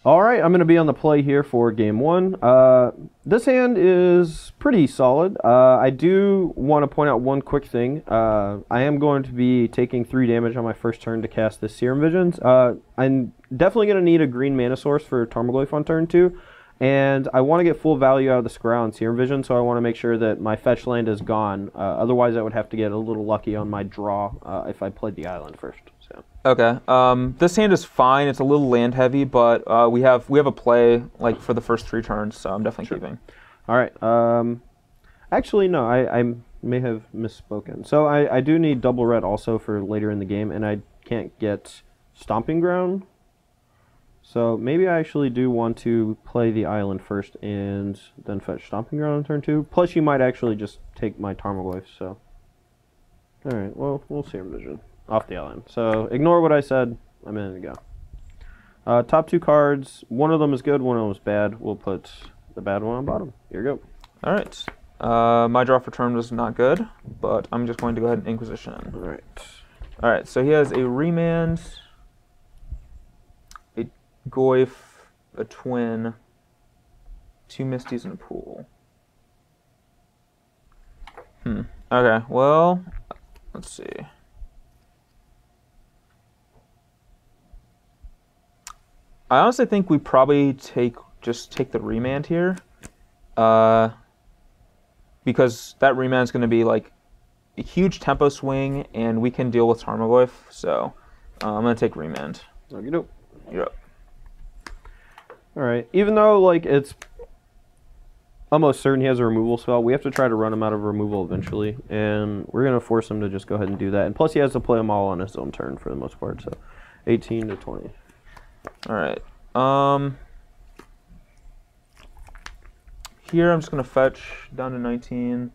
All right, I'm going to be on the play here for game one. This hand is pretty solid. I do want to point out one quick thing. I am going to be taking 3 damage on my first turn to cast the Serum Visions. I'm definitely going to need a green mana source for Tarmogoyf on turn 2. And I want to get full value out of the Scry and Serum Vision, so I want to make sure that my fetch land is gone. Otherwise, I would have to get a little lucky on my draw if I played the island first. So. Okay. This hand is fine. It's a little land heavy, but we have a play like for the first 3 turns, so I'm definitely keeping. All right. Actually, no. I may have misspoken. So I do need double red also for later in the game, and I can't get Stomping Ground. So maybe I actually do want to play the island first and then fetch Stomping Ground on turn 2. Plus, you might actually just take my Tarmogoyf. So, all right. Well, we'll see. Vision off the island. So ignore what I said a minute ago. Top 2 cards. One of them is good. One of them is bad. We'll put the bad one on bottom. Here we go. All right. My draw for turn was not good, but I'm just going to go ahead and Inquisition. All right. All right. So he has a Remand, a Goyf, a Twin, 2 Misties, and a Pool. Okay. Well, let's see. I honestly think we probably just take the Remand here, because that Remand is going to be like a huge tempo swing, and we can deal with Tarmogoyf. So I'm going to take Remand. Okie doke. You're up. All right. Even though like it's almost certain he has a removal spell, we have to try to run him out of removal eventually, and we're going to force him to just go ahead and do that. And plus, he has to play them all on his own turn for the most part. So 18 to 20. All right. Here I'm just going to fetch down to 19.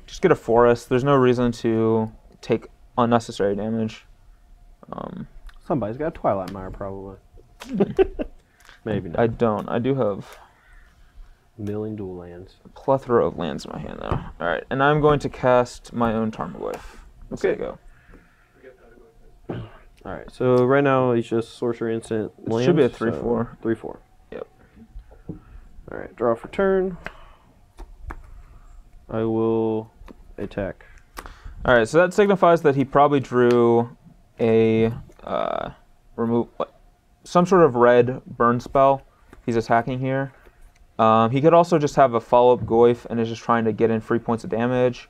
Just get a forest. There's no reason to take unnecessary damage. Somebody's got a Twilight Mire, probably. Maybe not. I don't. I do have Milling dual lands. a plethora of lands in my hand, though. All right. And I'm going to cast my own Tarmogoyf. Okay. Go. All right, so right now he's just sorcery instant land. Should be a 3/4. 3/4. Yep. All right, draw for turn. I will attack. All right, so that signifies that he probably drew a some sort of red burn spell. He's attacking here. He could also just have a follow-up Goyf and is just trying to get in free points of damage.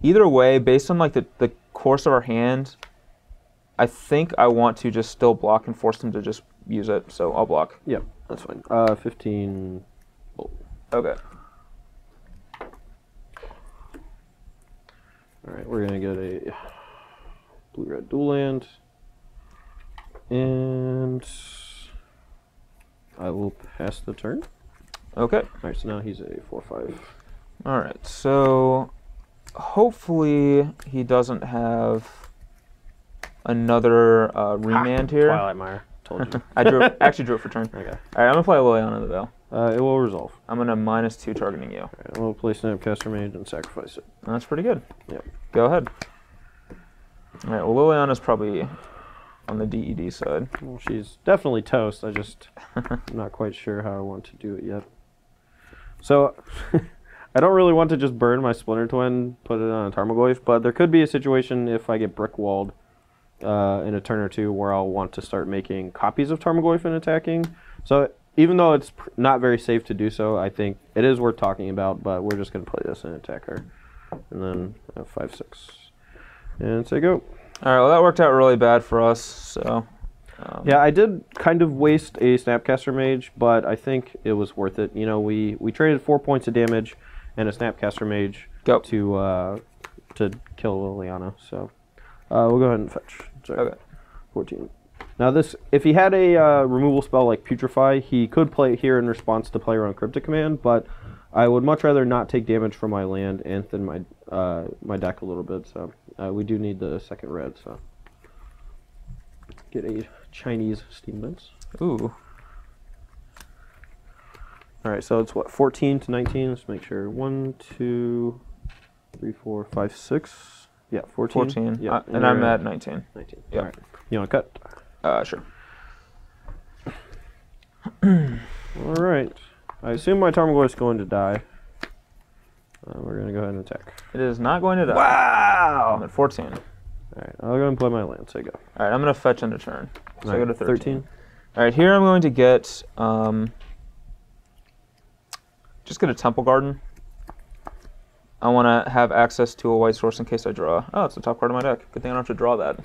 Either way, based on like the course of our hand, I think I want to just still block and force him to just use it. So I'll block. Yep, that's fine. 15. Bolt. Okay. All right, we're gonna get a blue-red dual land, and I will pass the turn. Okay. All right, so now he's a 4/5. All right. So hopefully he doesn't have another Remand here. Twilight Mire. Told you. I actually drew it for turn. Okay. All right, I'm gonna play Liliana though. It will resolve. I'm gonna -2 targeting you. All right, we'll play Snapcaster Mage and sacrifice it. That's pretty good. Yep. Go ahead. All right. Well, Liliana's probably on the DED side. Well, she's definitely toast. I'm not quite sure how I want to do it yet. So, I don't really want to just burn my Splinter Twin, put it on a Tarmogoyf, but there could be a situation if I get brick walled in a turn or two where I'll want to start making copies of Tarmogoyf and attacking. So, even though it's not very safe to do so, I think it is worth talking about, but we're just going to play this and attack her. And then 5/6. And say go. All right. Well, that worked out really bad for us. So. Yeah, I did kind of waste a Snapcaster Mage, but I think it was worth it. You know, we traded 4 points of damage and a Snapcaster Mage to kill Liliana. So we'll go ahead and fetch. Sorry. Okay. 14. Now this, if he had a removal spell like Putrefy, he could play it here in response to Player on Cryptic Command, but I would much rather not take damage from my land and thin my deck a little bit. So we do need the second red. So get a Chinese Steam Mints. Ooh. All right, so it's what, 14 to 19. Let's make sure. 1, 2, 3, 4, 5, 6. Yeah, 14. 14. Yeah, And I'm at 19. 19. Yep. All right. You want to cut? Sure. All right. I assume my Tarmogoyf's going to die. We're going to go ahead and attack. It is not going to die. Wow! I'm at 14. All right, I'll go and play my land, so I go. All right, I'm going to fetch end of turn. So I go to 13. All right, here I'm going to get, just get a Temple Garden. I want to have access to a white source in case I draw. Oh, it's the top card of my deck. Good thing I don't have to draw that.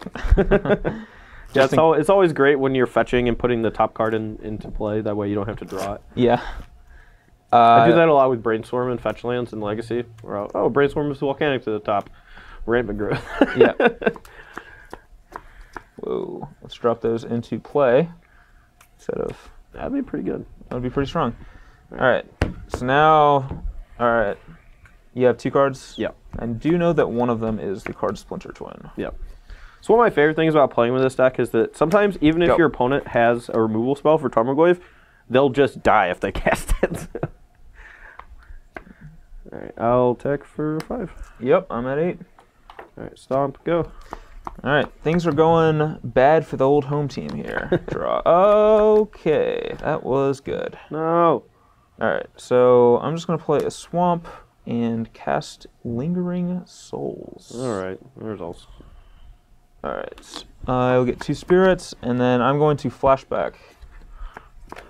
Yeah, it's always great when you're fetching and putting the top card into play. That way you don't have to draw it. Yeah. I do that a lot with Brainstorm and fetch lands and Legacy. Where Brainstorm is volcanic to the top. Rampant growth. Yeah. Whoa. Let's drop those into play instead of... That'd be pretty good. That would be pretty strong. All right. So now... All right. You have 2 cards? Yeah. I do know that one of them is the card Splinter Twin. Yep. So one of my favorite things about playing with this deck is that sometimes even if your opponent has a removal spell for Tarmogoyf, they'll just die if they cast it. All right, I'll attack for 5. Yep, I'm at 8. All right, stomp, go. All right, things are going bad for the old home team here. Draw. Okay, that was good. No. All right, so I'm just going to play a Swamp and cast Lingering Souls. All right, results. All right, I'll get 2 spirits, and then I'm going to flashback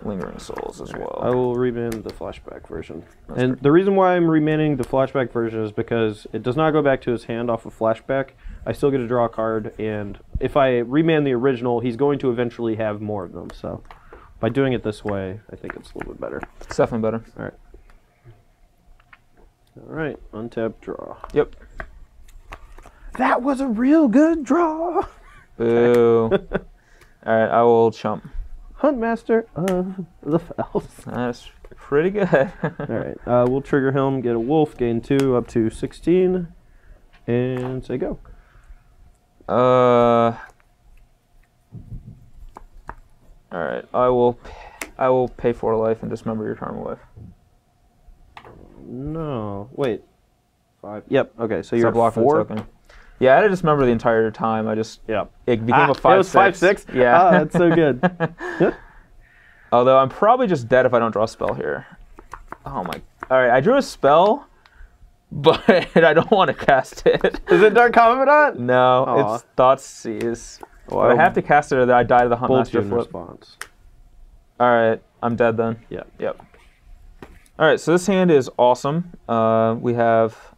Lingering Souls as well. I will reman the flashback version. And the reason why I'm remanning the flashback version is because it does not go back to his hand off of flashback. I still get to draw a card, and if I reman the original, he's going to eventually have more of them. So by doing it this way, I think it's a little bit better. It's definitely better. All right. All right, untap, draw. Yep. That was a real good draw. Boo. All right, I will chump. Huntmaster of the Fells. That's pretty good. All right, we'll trigger him, get a wolf, gain 2 up to 16, and say go. All right, I will pay for life and dismember your Tarmogoyf. No, wait. 5. Yep. Okay, so you're Stop blocking 4. the token. Yeah, I had to dismember the entire time. I just it became a 5/6. It was 5/6. Yeah, that's so good. Although I'm probably just dead if I don't draw a spell here. Oh my! All right, I drew a spell, but I don't want to cast it. Is it Dark Commandant? No, Aww. it's Thoughtseize. Well, I have to cast it or I die to the Huntmaster flip. Response. All right, I'm dead then. Yeah. Yep. All right, so this hand is awesome. We have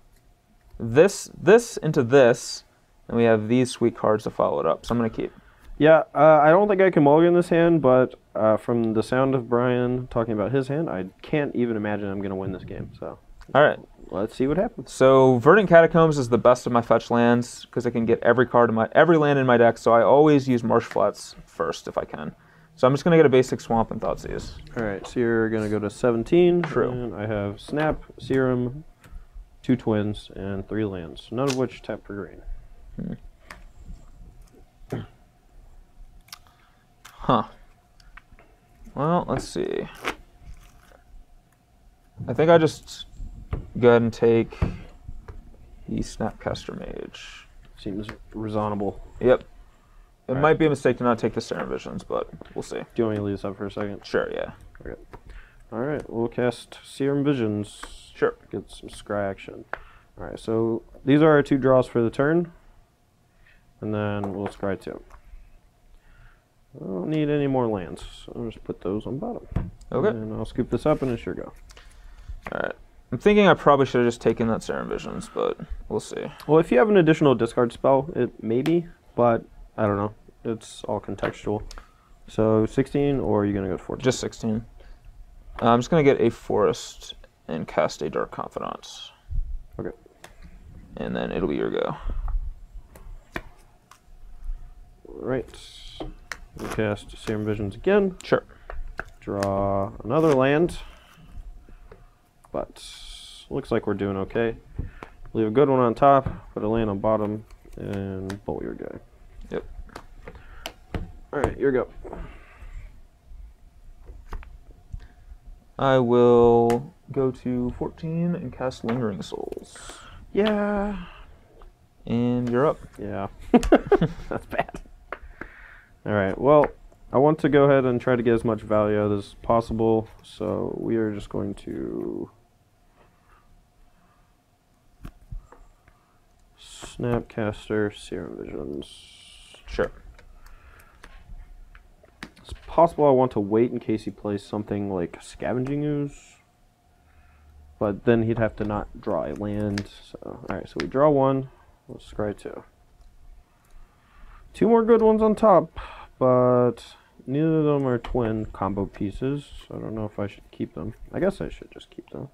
this into this, and we have these sweet cards to follow it up. So I'm gonna keep. Yeah, I don't think I can mulligan this hand, but from the sound of Brian talking about his hand, I can't even imagine I'm gonna win this game. So. All right. Let's see what happens. So Verdant Catacombs is the best of my fetch lands because I can get every land in my deck. So I always use Marsh Flats first if I can. So I'm just gonna get a basic Swamp and Thoughtseize. All right, so you're gonna go to 17. True. And I have Snap, Serum, 2 twins, and 3 lands, none of which tap for green. Huh. Well, let's see. I think I just go ahead and take the Snapcaster Mage. Seems reasonable. Yep. It All might be a mistake to not take the Serum Visions, but we'll see. Do you want me to leave this up for a second? Sure, yeah. Okay. All right, we'll cast Serum Visions. Sure. Get some scry action. All right, so these are our 2 draws for the turn. And then we'll scry 2. I don't need any more lands, so I'll just put those on bottom. Okay. And I'll scoop this up and it sure go. All right. I'm thinking I probably should have just taken that Serum Visions, but we'll see. Well, if you have an additional discard spell, it maybe, but I don't know. It's all contextual. So 16, or are you going to go to 14? Just 16. I'm just going to get a Forest and cast a Dark Confidant. Okay. And then it'll be your go. Right. We'll cast Serum Visions again. Sure. Draw another land. But looks like we're doing okay. Leave a good one on top, put a land on bottom, and bolt your guy. Yep. Alright, here we go. I will go to 14 and cast Lingering Souls. Yeah. And you're up. Yeah. That's bad. Alright, well, I want to go ahead and try to get as much value out as possible, so we are just going to Snapcaster, Serum Visions. Sure. It's possible I want to wait in case he plays something like Scavenging Ooze, but then he'd have to not draw a land. So, alright, so we draw one, we'll scry two. Two more good ones on top, but neither of them are twin combo pieces, so I don't know if I should keep them. I guess I should just keep them.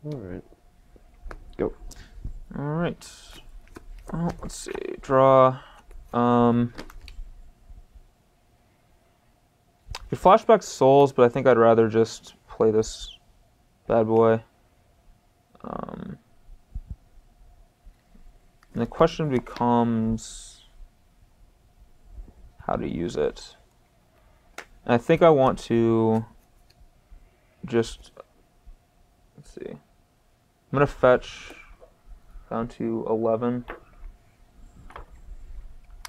Alright. Go. Alright. Well, let's see. Draw. You flashback Souls, but I think I'd rather just play this bad boy. And the question becomes how to use it. And I think I want to just, let's see. I'm going to fetch down to 11.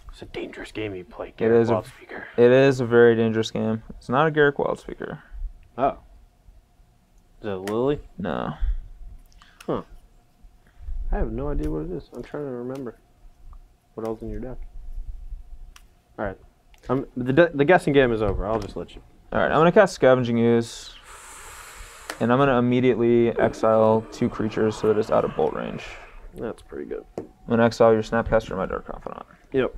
It's a dangerous game you play, It Garrett is Wildspeaker. It is a very dangerous game. It's not a Garrett Wildspeaker. Oh. Is it Lily? No. Huh. I have no idea what it is. I'm trying to remember what else in your deck. Alright. The guessing game is over. I'll just let you. Alright, I'm going to cast Scavenging Ooze. And I'm going to immediately exile 2 creatures so that it's out of bolt range. That's pretty good. I'm going to exile your Snapcaster and my Dark Confidant. Yep.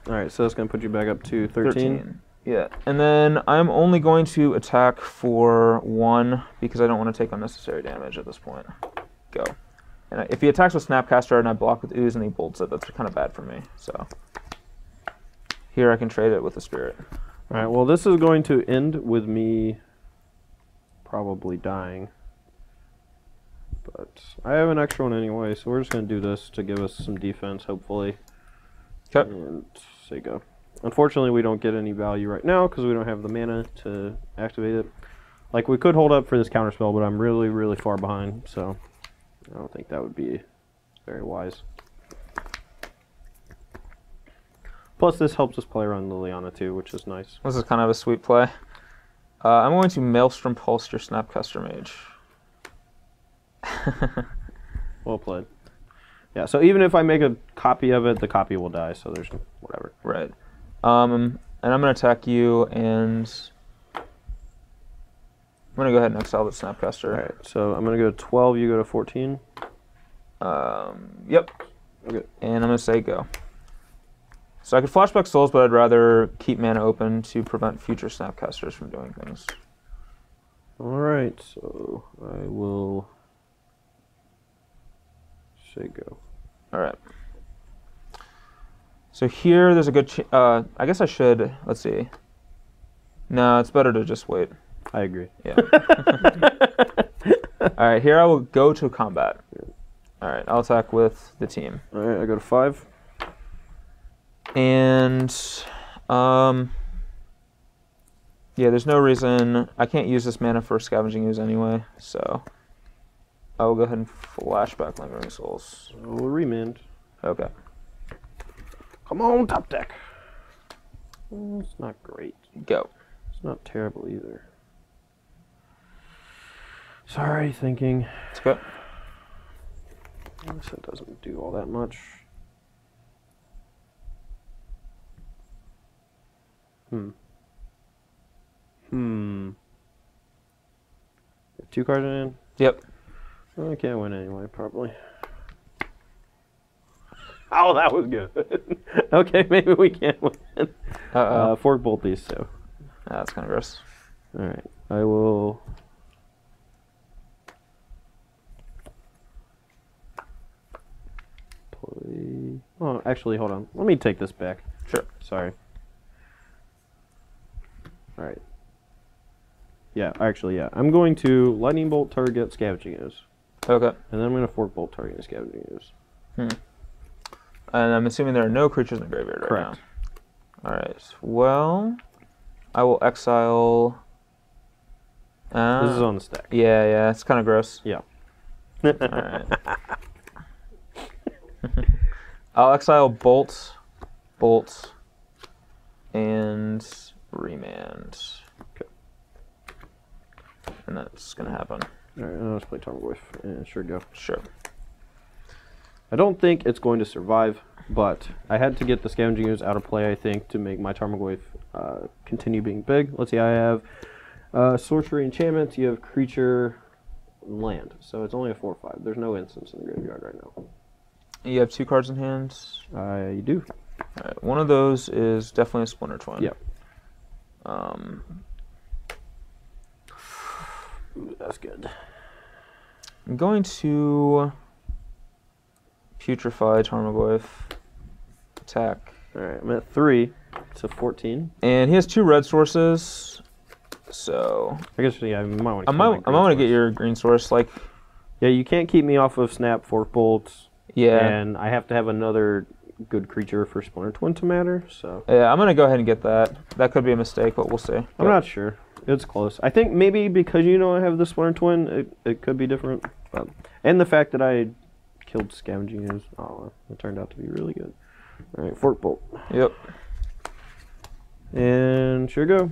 Alright, so that's going to put you back up to 13. Yeah. And then I'm only going to attack for 1 because I don't want to take unnecessary damage at this point. Go. And if he attacks with Snapcaster and I block with Ooze and he bolts it, that's kind of bad for me. So here I can trade it with the Spirit. Alright, well this is going to end with me probably dying. But I have an extra one anyway, so we're just going to do this to give us some defense, hopefully. Okay. And say go. Unfortunately, we don't get any value right now because we don't have the mana to activate it. Like, we could hold up for this counterspell, but I'm really, really far behind, so I don't think that would be very wise. Plus, this helps us play around Liliana too, which is nice. This is kind of a sweet play. I'm going to Maelstrom Pulse your Snapcaster Mage. Well played. Yeah, so even if I make a copy of it, the copy will die, so there's whatever. Right. And I'm going to attack you, and I'm going to go ahead and exile the Snapcaster. Alright, so I'm going to go to 12, you go to 14. Yep. Okay. And I'm going to say go. So I could flashback Souls, but I'd rather keep mana open to prevent future Snapcasters from doing things. Alright, so I will say go. Alright. So here there's a good I guess I should, let's see. No, it's better to just wait. I agree. Yeah. Alright, here I will go to combat. Alright, I'll attack with the team. Alright, I go to 5. And yeah, there's no reason I can't use this mana for Scavenging Ooze anyway, so I will go ahead and flashback Lingering Souls. So we'll remand. Okay. Come on, top deck. It's not great. Go. It's not terrible either. Sorry, thinking. It's good. I guess it doesn't do all that much. Two cards in? Yep. Well, I can't win anyway, probably. Oh, that was good. Okay, maybe we can't win. Fork bolt these two. That's kind of gross. Alright, I will... play... Oh, actually, hold on. Let me take this back. Sure. Sorry. Alright. Yeah, actually, yeah. I'm going to Lightning Bolt target Scavenging Ooze. Okay. And then I'm going to Fork Bolt target Scavenging Ooze. And I'm assuming there are no creatures in the graveyard right now. Alright, well, I will exile... this is on the stack. Yeah, it's kind of gross. Yeah. Alright. I'll exile Bolt, and Remand. Okay. And that's going to happen. All right, let's play Tarmogoyf. Yeah, sure, go. Sure. I don't think it's going to survive, but I had to get the Scavenging Ooze out of play, I think, to make my Tarmogoyf continue being big. Let's see, I have Sorcery Enchantments, you have Creature, Land. So it's only a 4/5. There's no instants in the graveyard right now. You have 2 cards in hand? I do. All right, one of those is definitely a Splinter Twin. Yep. Ooh, that's good. I'm going to Putrefy Tarmogoyf. Attack. Alright, I'm at 3. It's a 14. And he has 2 red sources. So I guess, yeah, I might want to I might want to get your green source. Like, yeah, you can't keep me off of Snap, Fork Bolts. yeah. And I have to have another good creature for Splinter Twin to matter, so. Yeah, I'm going to go ahead and get that. That could be a mistake, but we'll see. I'm not sure. It's close. I think maybe because you know I have the Splinter Twin, it could be different. But, and the fact that I killed Scavenging Ooze, it turned out to be really good. Alright, Fork Bolt. Yep. And sure go.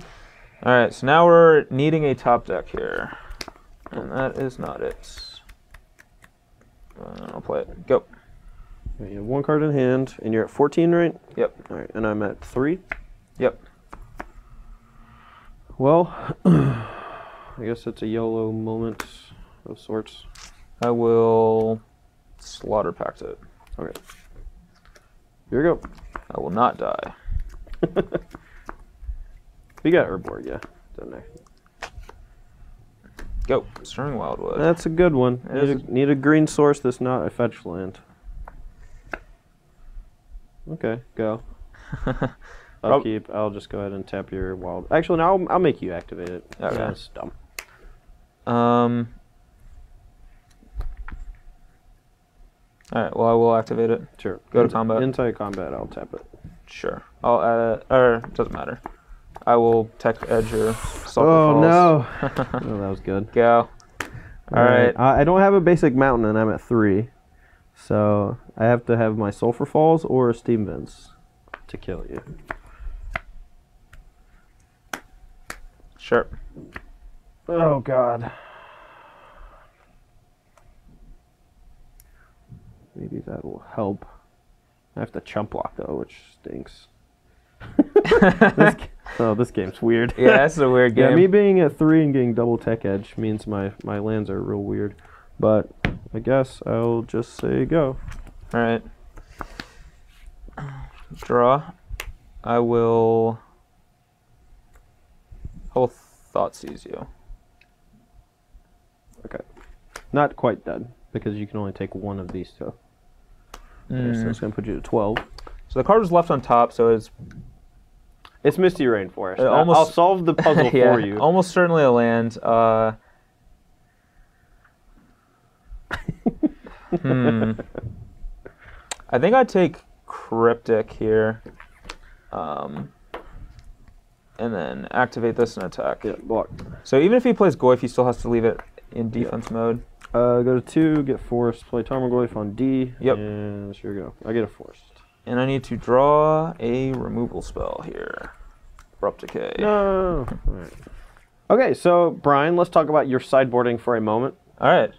Alright, so now we're needing a top deck here. And that is not it. I'll play it. Go. You have 1 card in hand, and you're at 14, right? Yep. Alright, and I'm at 3. Yep. Well, I guess it's a YOLO moment of sorts. I will Slaughter Pact it. Okay. Here we go. I will not die. We got Herboard, yeah, don't I? Go. Stirring Wildwood. That's a good one. Need a green source that's not a fetch land. Okay, go. Upkeep. I'll just go ahead and tap your wild. Actually, no, I'll make you activate it. Okay. Yeah, that's dumb. Alright, well, I will activate it. Sure. Go to combat. Into combat, I'll tap it. Sure. I'll add it. Or, doesn't matter. I will tech edge your Sulphur Oh, Falls. no. Oh, that was good. Go. Alright. I don't have a basic mountain, and I'm at 3. So I have to have my Sulphur Falls or a Steam Vents to kill you. Sure. Oh, God. Maybe that will help. I have to chump block, though, which stinks. This game's weird. Yeah, that's a weird game. Yeah, me being at 3 and getting double tech edge means my lands are real weird. But I guess I'll just say go. Alright. Draw. I will Thought Seize you. Okay. Not quite dead, because you can only take one of these 2. Okay, so it's going to put you to 12. So the card was left on top, so It's Misty Rainforest. Almost, I'll solve the puzzle yeah, for you. Almost certainly a land. I think I'd take Cryptic here. And then activate this and attack. Yeah, block. So even if he plays Goyf, he still has to leave it in defense mode. Go to 2, get Forest, play Tarmogoyf on D. Yep. And here we go. I get a Forest. And I need to draw a removal spell here. Abrupt Decay. No. All right. Okay, so Brian, let's talk about your sideboarding for a moment. All right.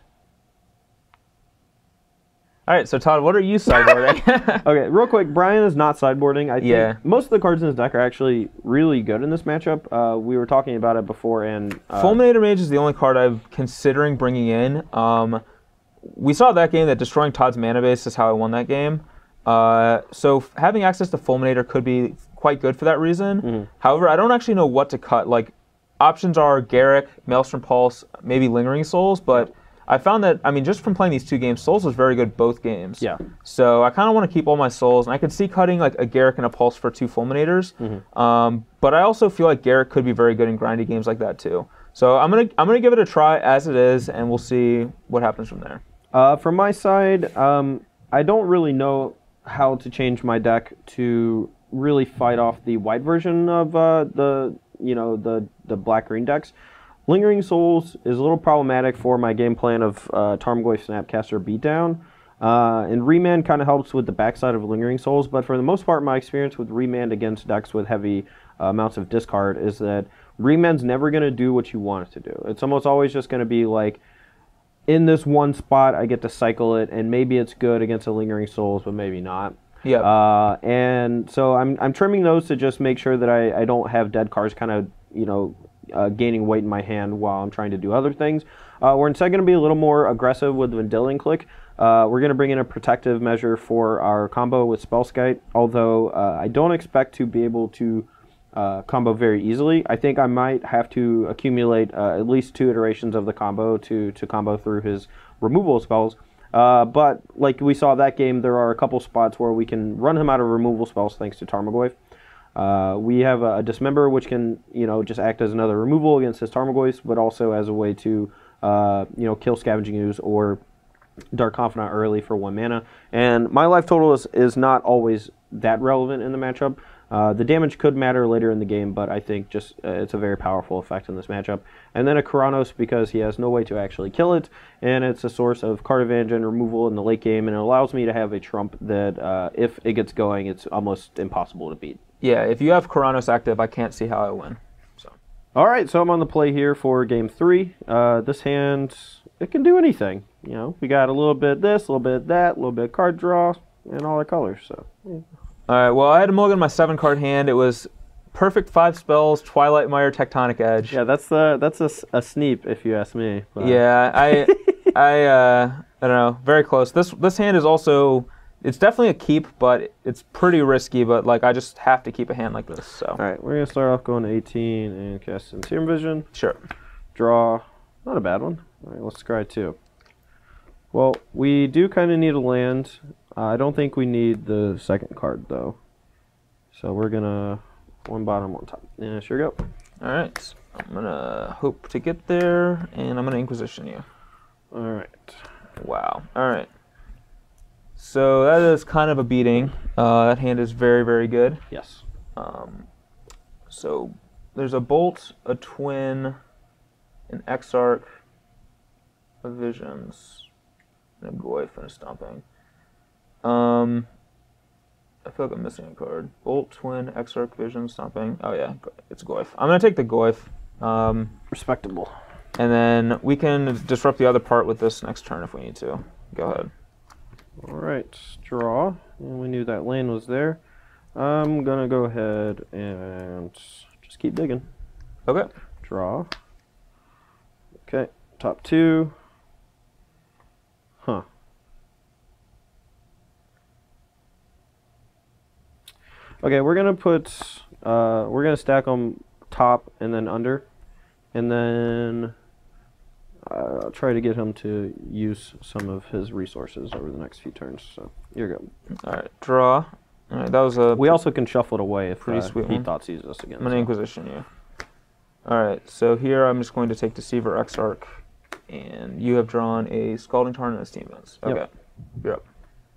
All right, so Todd, what are you sideboarding? Okay, real quick, Brian is not sideboarding. I think most of the cards in his deck are actually really good in this matchup. We were talking about it before, and Fulminator Mage is the only card I'm considering bringing in. We saw that game that destroying Todd's mana base is how I won that game. So having access to Fulminator could be quite good for that reason. Mm-hmm. However, I don't actually know what to cut. Like, options are Garruk, Maelstrom Pulse, maybe Lingering Souls, but I found that, I mean, just from playing these 2 games, Souls was very good both games. Yeah. So I kind of want to keep all my Souls, and I could see cutting like a Garruk and a Pulse for 2 Fulminators. Mm-hmm. But I also feel like Garruk could be very good in grindy games like that too. So I'm gonna give it a try as it is, and we'll see what happens from there. From my side, I don't really know how to change my deck to really fight off the white version of the black-green decks. Lingering Souls is a little problematic for my game plan of Tarmogoyf, Snapcaster, Beatdown. And Remand kind of helps with the backside of Lingering Souls, but for the most part, my experience with Remand against decks with heavy amounts of discard is that Remand's never going to do what you want it to do. It's almost always just going to be like, in this one spot, I get to cycle it, and maybe it's good against the Lingering Souls, but maybe not. Yeah. And so I'm trimming those to just make sure that I don't have dead cards kind of, gaining weight in my hand while I'm trying to do other things. We're instead going to be a little more aggressive with Vendilion Click. We're going to bring in a protective measure for our combo with Spellskite, although I don't expect to be able to combo very easily. I think I might have to accumulate at least 2 iterations of the combo to combo through his removal spells. But like we saw that game, there are a couple spots where we can run him out of removal spells thanks to Tarmogoyf. We have a Dismember, which can, just act as another removal against his Tarmogoyfs, but also as a way to, kill Scavenging Ooze or Dark Confidant early for 1 mana. And my life total is not always that relevant in the matchup. The damage could matter later in the game, but I think just it's a very powerful effect in this matchup. And then a Kuranos because he has no way to actually kill it, and it's a source of card advantage and removal in the late game, and it allows me to have a trump that if it gets going, it's almost impossible to beat. Yeah, if you have Kuranos active, I can't see how I win. So. All right, so I'm on the play here for game 3. This hand, it can do anything. We got a little bit this, a little bit that, a little bit card draw, and all the colors. So. Yeah. All right, well, I had to mulligan my 7-card hand. It was perfect 5 spells, Twilight Mire, Tectonic Edge. Yeah, that's a sneep if you ask me. But. Yeah, I don't know, very close. This hand is also, it's definitely a keep, but it's pretty risky. But like, I just have to keep a hand like this. So. All right, we're gonna start off going to 18 and cast some Serum Vision. Sure. Draw, not a bad one. All right, let's scry 2. Well, we do kind of need a land. I don't think we need the second card, though. So we're going to 1 bottom, 1 top. Yeah, sure go. All right. I'm going to hope to get there, and I'm going to Inquisition you. All right. Wow. All right. So that is kind of a beating. That hand is very, very good. Yes. So there's a Bolt, a Twin, an Exarch, a Visions, and a Goyf, and a Stomping. I feel like I'm missing a card. Bolt, Twin, Exarch, Vision, Stomping. Oh yeah, it's Goyf. I'm gonna take the Goyf. Respectable. And then we can disrupt the other part with this next turn if we need to. Go ahead. All right, draw. And we knew that lane was there. I'm gonna go ahead and just keep digging. Okay. Draw. Okay, top 2. Huh. Okay, we're gonna stack them top and then under, and then I'll try to get him to use some of his resources over the next few turns. So here you go. All right, draw. All right, that was a. We also can shuffle it away if pretty sweet he one. thought sees us again. I'm gonna Inquisition you. All right, so here I'm just going to take Deceiver Exarch, and you have drawn a Scalding Tarn and a Steam Vents. Okay, Yep. You're up.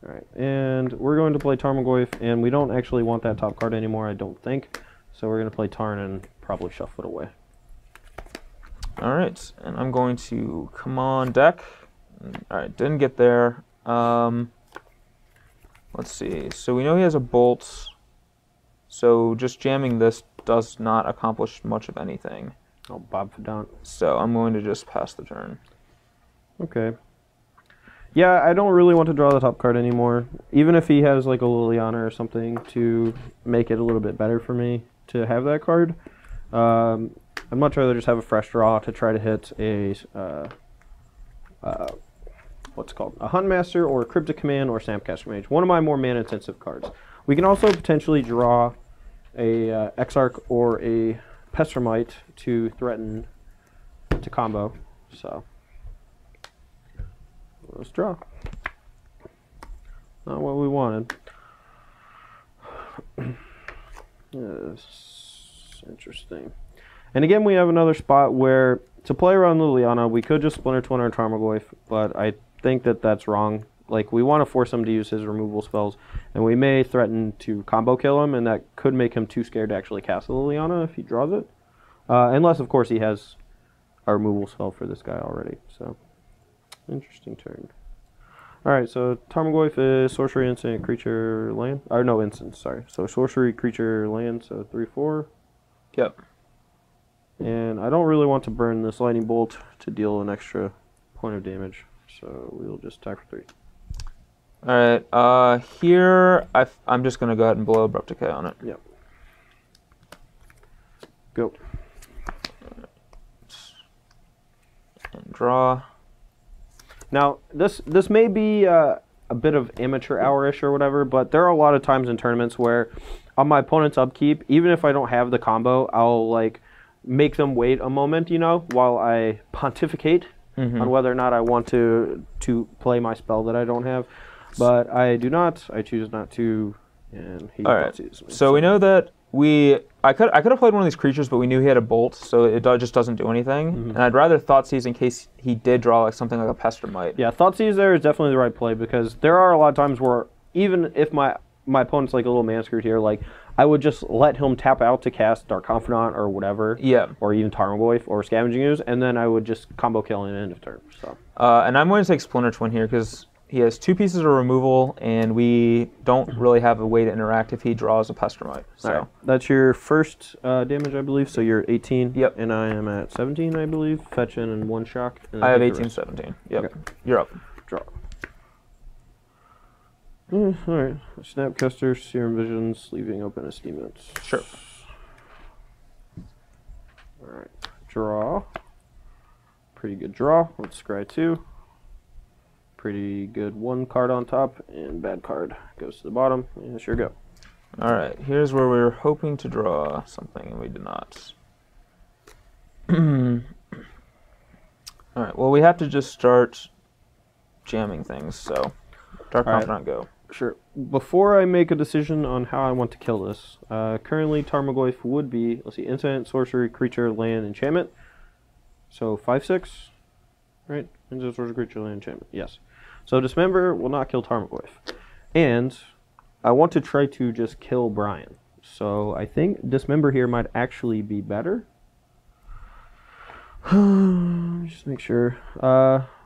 All right, and we're going to play Tarmogoyf, and we don't actually want that top card anymore, I don't think. So we're going to play Tarn and probably shuffle it away. All right, and I'm going to come on deck. All right, didn't get there. Let's see. So we know he has a Bolt. So just jamming this does not accomplish much of anything. Oh, Bob Fidant. So I'm going to just pass the turn. Okay. Yeah, I don't really want to draw the top card anymore. Even if he has like a Liliana or something to make it a little bit better for me to have that card. I'd much rather just have a fresh draw to try to hit a what's it called? A Huntmaster or a Cryptic Command or Snapcaster Mage. One of my more mana intensive cards. We can also potentially draw a Exarch or a Pestromite to threaten to combo. So let's draw. Not what we wanted. Yes, interesting. And again, we have another spot where to play around Liliana, we could just Splinter Twin our Tarmogoyf, but I think that that's wrong. Like, we want to force him to use his removal spells, and we may threaten to combo kill him, and that could make him too scared to actually cast a Liliana if he draws it. Unless, of course, he has a removal spell for this guy already. So, interesting turn. Alright, so Tarmogoyf is sorcery, instant, creature, land. Or no, instant, sorry. So sorcery, creature, land, so 3/4. Yep. And I don't really want to burn this lightning bolt to deal an extra point of damage. So we'll just attack for 3. Alright, here I'm just going to go ahead and blow Abrupt Decay on it. Yep. Go. And draw. Now, this may be a bit of amateur hour-ish or whatever, but there are a lot of times in tournaments where on my opponent's upkeep, even if I don't have the combo, I'll like make them wait a moment, you know, while I pontificate on whether or not I want to play my spell that I don't have. But I do not. I choose not to, and he sees me. So we know that I could have played one of these creatures, but we knew he had a bolt, so it just doesn't do anything. And I'd rather Thoughtseize in case he did draw like something like a Pest or Mite. Yeah, Thoughtseize there is definitely the right play because there are a lot of times where even if my opponent's like a little man screwed here, like I would just let him tap out to cast Dark Confidant or whatever. Yeah. Or even Tarmogoyf or Scavenging Ooze, and then I would just combo kill in end of turn. So. And I'm going to take Splinter Twin here because he has 2 pieces of removal, and we don't really have a way to interact if he draws a Pest or Mite. So right. That's your first damage, I believe. So you're 18. Yep. And I am at 17, I believe. Fetch in and 1 shock. And I have 18, 17. Yep. Okay. You're up. Draw. Alright. Snapcaster, Serum Visions, leaving open Esteements. Sure. Alright. Draw. Pretty good draw. Let's scry 2. Pretty good 1 card on top, and bad card goes to the bottom. Yeah, sure go. Alright, here's where we were hoping to draw something, and we did not. Alright, well, we have to just start jamming things, so Dark Confidant, go. Sure. Before I make a decision on how I want to kill this, currently Tarmogoyf would be, let's see, instant, sorcery, creature, land, enchantment. So 5/6, right? Instant, sorcery, creature, land, enchantment. Yes. So Dismember will not kill Tarmogoyf. And I want to try to just kill Brian. So I think Dismember here might actually be better. Just make sure.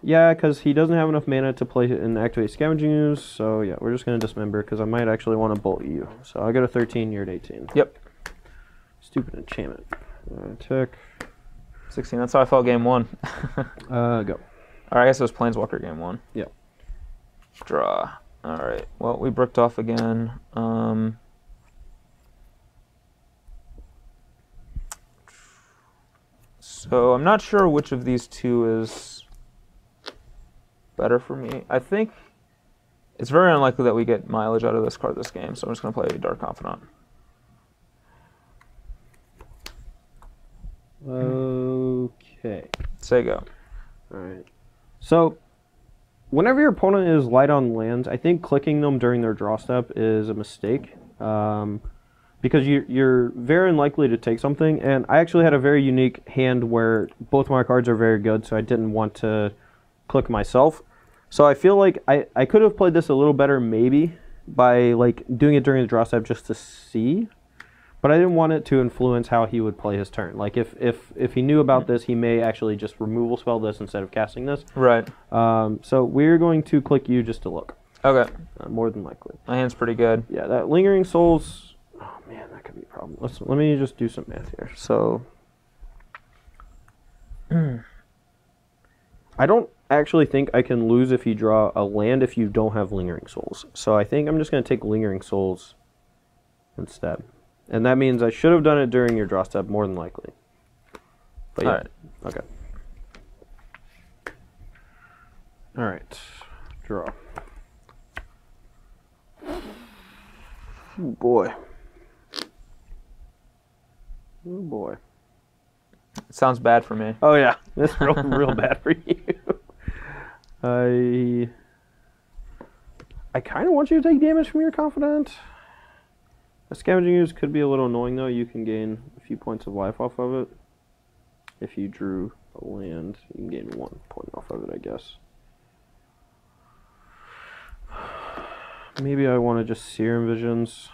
Yeah, because he doesn't have enough mana to play and activate Scavenging Ooze. So yeah, we're just going to Dismember because I might actually want to bolt you. So I go to 13, you're at 18. Yep. Stupid enchantment. Tick. 16, that's how I felt game 1. Go. Alright, I guess it was Planeswalker game 1. Yep. Draw. Alright, well, we bricked off again. So I'm not sure which of these two is better for me. I think it's very unlikely that we get mileage out of this card this game, so I'm just going to play Dark Confidant. Okay. Say go. Alright. So, whenever your opponent is light on lands, I think clicking them during their draw step is a mistake. Because you're very unlikely to take something, and I actually had a very unique hand where both my cards are very good, so I didn't want to click myself. So I feel like I could have played this a little better maybe by like doing it during the draw step just to see, but I didn't want it to influence how he would play his turn. Like if he knew about this, he may actually just removal spell this instead of casting this. Right. So we're going to click you just to look. Okay. More than likely. My hand's pretty good. Yeah, that Lingering Souls. Oh man, that could be a problem. Let me just do some math here. So, I don't actually think I can lose if you draw a land if you don't have Lingering Souls. So I think I'm just going to take Lingering Souls instead. And that means I should have done it during your draw step, more than likely. But yeah. All right. Okay. All right. Draw. Oh boy. Oh boy. It sounds bad for me. Oh yeah, that's real bad for you. I kind of want you to take damage from your Confidant. A Scavenging Ooze could be a little annoying though. You can gain a few points of life off of it. If you drew a land, you can gain 1 point off of it, I guess. Maybe I want to just Serum Visions.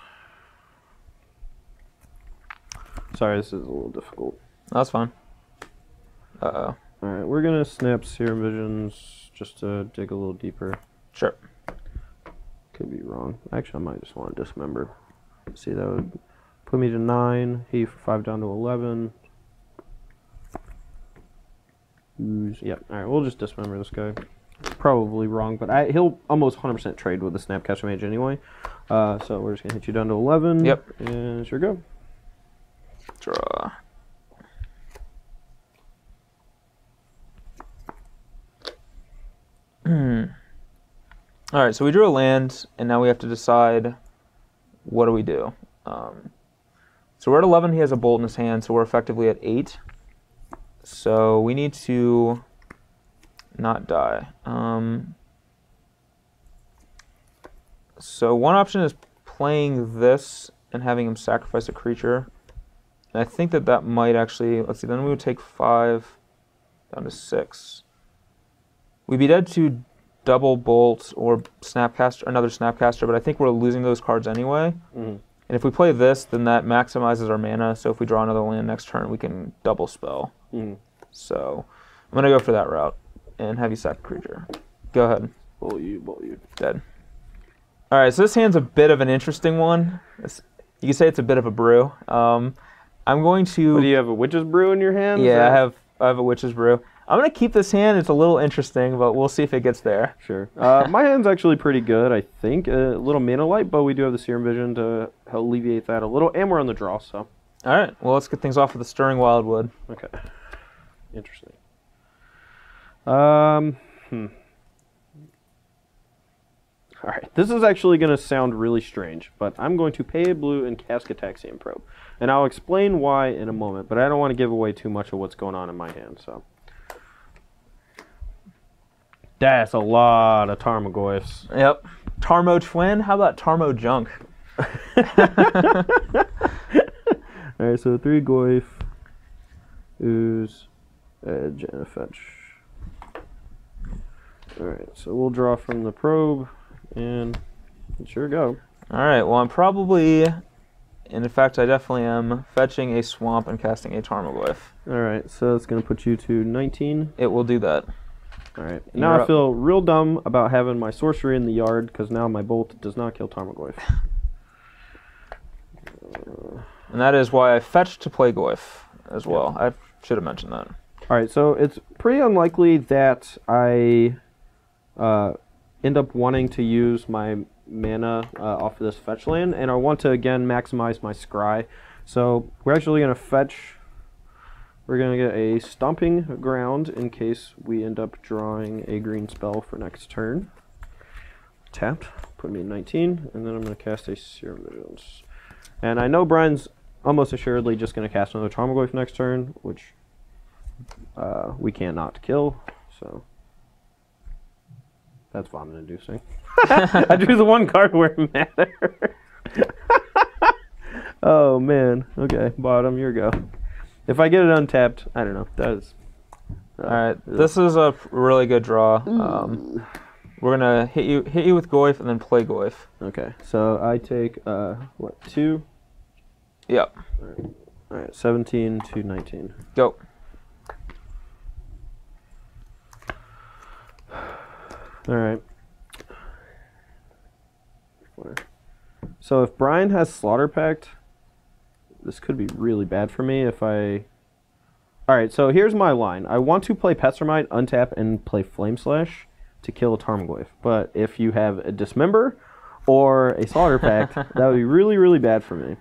Sorry, this is a little difficult. That's fine. Uh-oh. Alright, we're going to snap Serum Visions just to dig a little deeper. Sure. Could be wrong. Actually, I might just want to dismember. See, that would put me to 9. He for 5 down to 11. Yep. All right, we'll just dismember this guy. Probably wrong, but he'll almost 100% trade with the Snapcaster Mage anyway. So we're just gonna hit you down to 11. Yep. And sure go. Draw. All right, so we drew a land, and now we have to decide what do we do. So we're at 11. He has a bolt in his hand, so we're effectively at 8. So we need to not die. So one option is playing this and having him sacrifice a creature. And I think that might actually, let's see, then we would take 5 down to 6. We'd be dead to double bolt or Snapcaster, another Snapcaster, but I think we're losing those cards anyway. And if we play this, then that maximizes our mana, so if we draw another land next turn, we can double spell. So I'm going to go for that route and have you sack a creature. Go ahead. Bolt you. Dead. All right, so this hand's a bit of an interesting one. You can say it's a bit of a brew. I'm going to... What, do you have a Witch's Brew in your hand? Yeah, I have a Witch's Brew. I'm going to keep this hand. It's a little interesting, but we'll see if it gets there. Sure. My hand's actually pretty good, I think. A little mana light, but we do have the Serum Vision to help alleviate that a little, and we're on the draw, so. All right, well, let's get things off with the Stirring Wildwood. Okay. Interesting. All right, this is actually going to sound really strange, but I'm going to pay a blue and cast Gataxian Probe. And I'll explain why in a moment, but I don't want to give away too much of what's going on in my hand, so. That's a lot of Tarmogoyfs. Yep. Tarmo Twin? How about Tarmo Junk? Alright, so 3 Goyf, Ooze, Edge, and a Fetch. Alright, so we'll draw from the probe, and sure go. Alright, well I'm probably, and in fact I definitely am, fetching a Swamp and casting a Tarmogoyf. Alright, so it's going to put you to 19. It will do that. Alright, now I feel real dumb about having my sorcery in the yard, because now my bolt does not kill Tarmogoyf. And that is why I fetched to play Goyf as well. I should have mentioned that. Alright, so it's pretty unlikely that I end up wanting to use my mana off of this fetch land, and I want to again maximize my scry. So we're actually going to fetch. We're going to get a Stomping Ground in case we end up drawing a green spell for next turn. Tapped, put me in 19, and then I'm going to cast a Serum Vigilance. And I know Brian's almost assuredly just going to cast another Tarmogoyf next turn, which we cannot kill, so that's vomit-inducing. I drew the one card where it mattered. Oh, man. Okay, bottom, your go. If I get it untapped, I don't know. That is. Alright, this is a really good draw. We're gonna hit you with Goyf and then play Goyf. Okay, so I take what, 2? Yep. Alright, 17 to 19. Go. Alright. So if Brian has Slaughter Pact, this could be really bad for me if I... Alright, so here's my line. I want to play Pestermite, untap, and play Flame Slash to kill a Tarmogoyf. But if you have a Dismember or a Slaughter Pact, that would be really, really bad for me.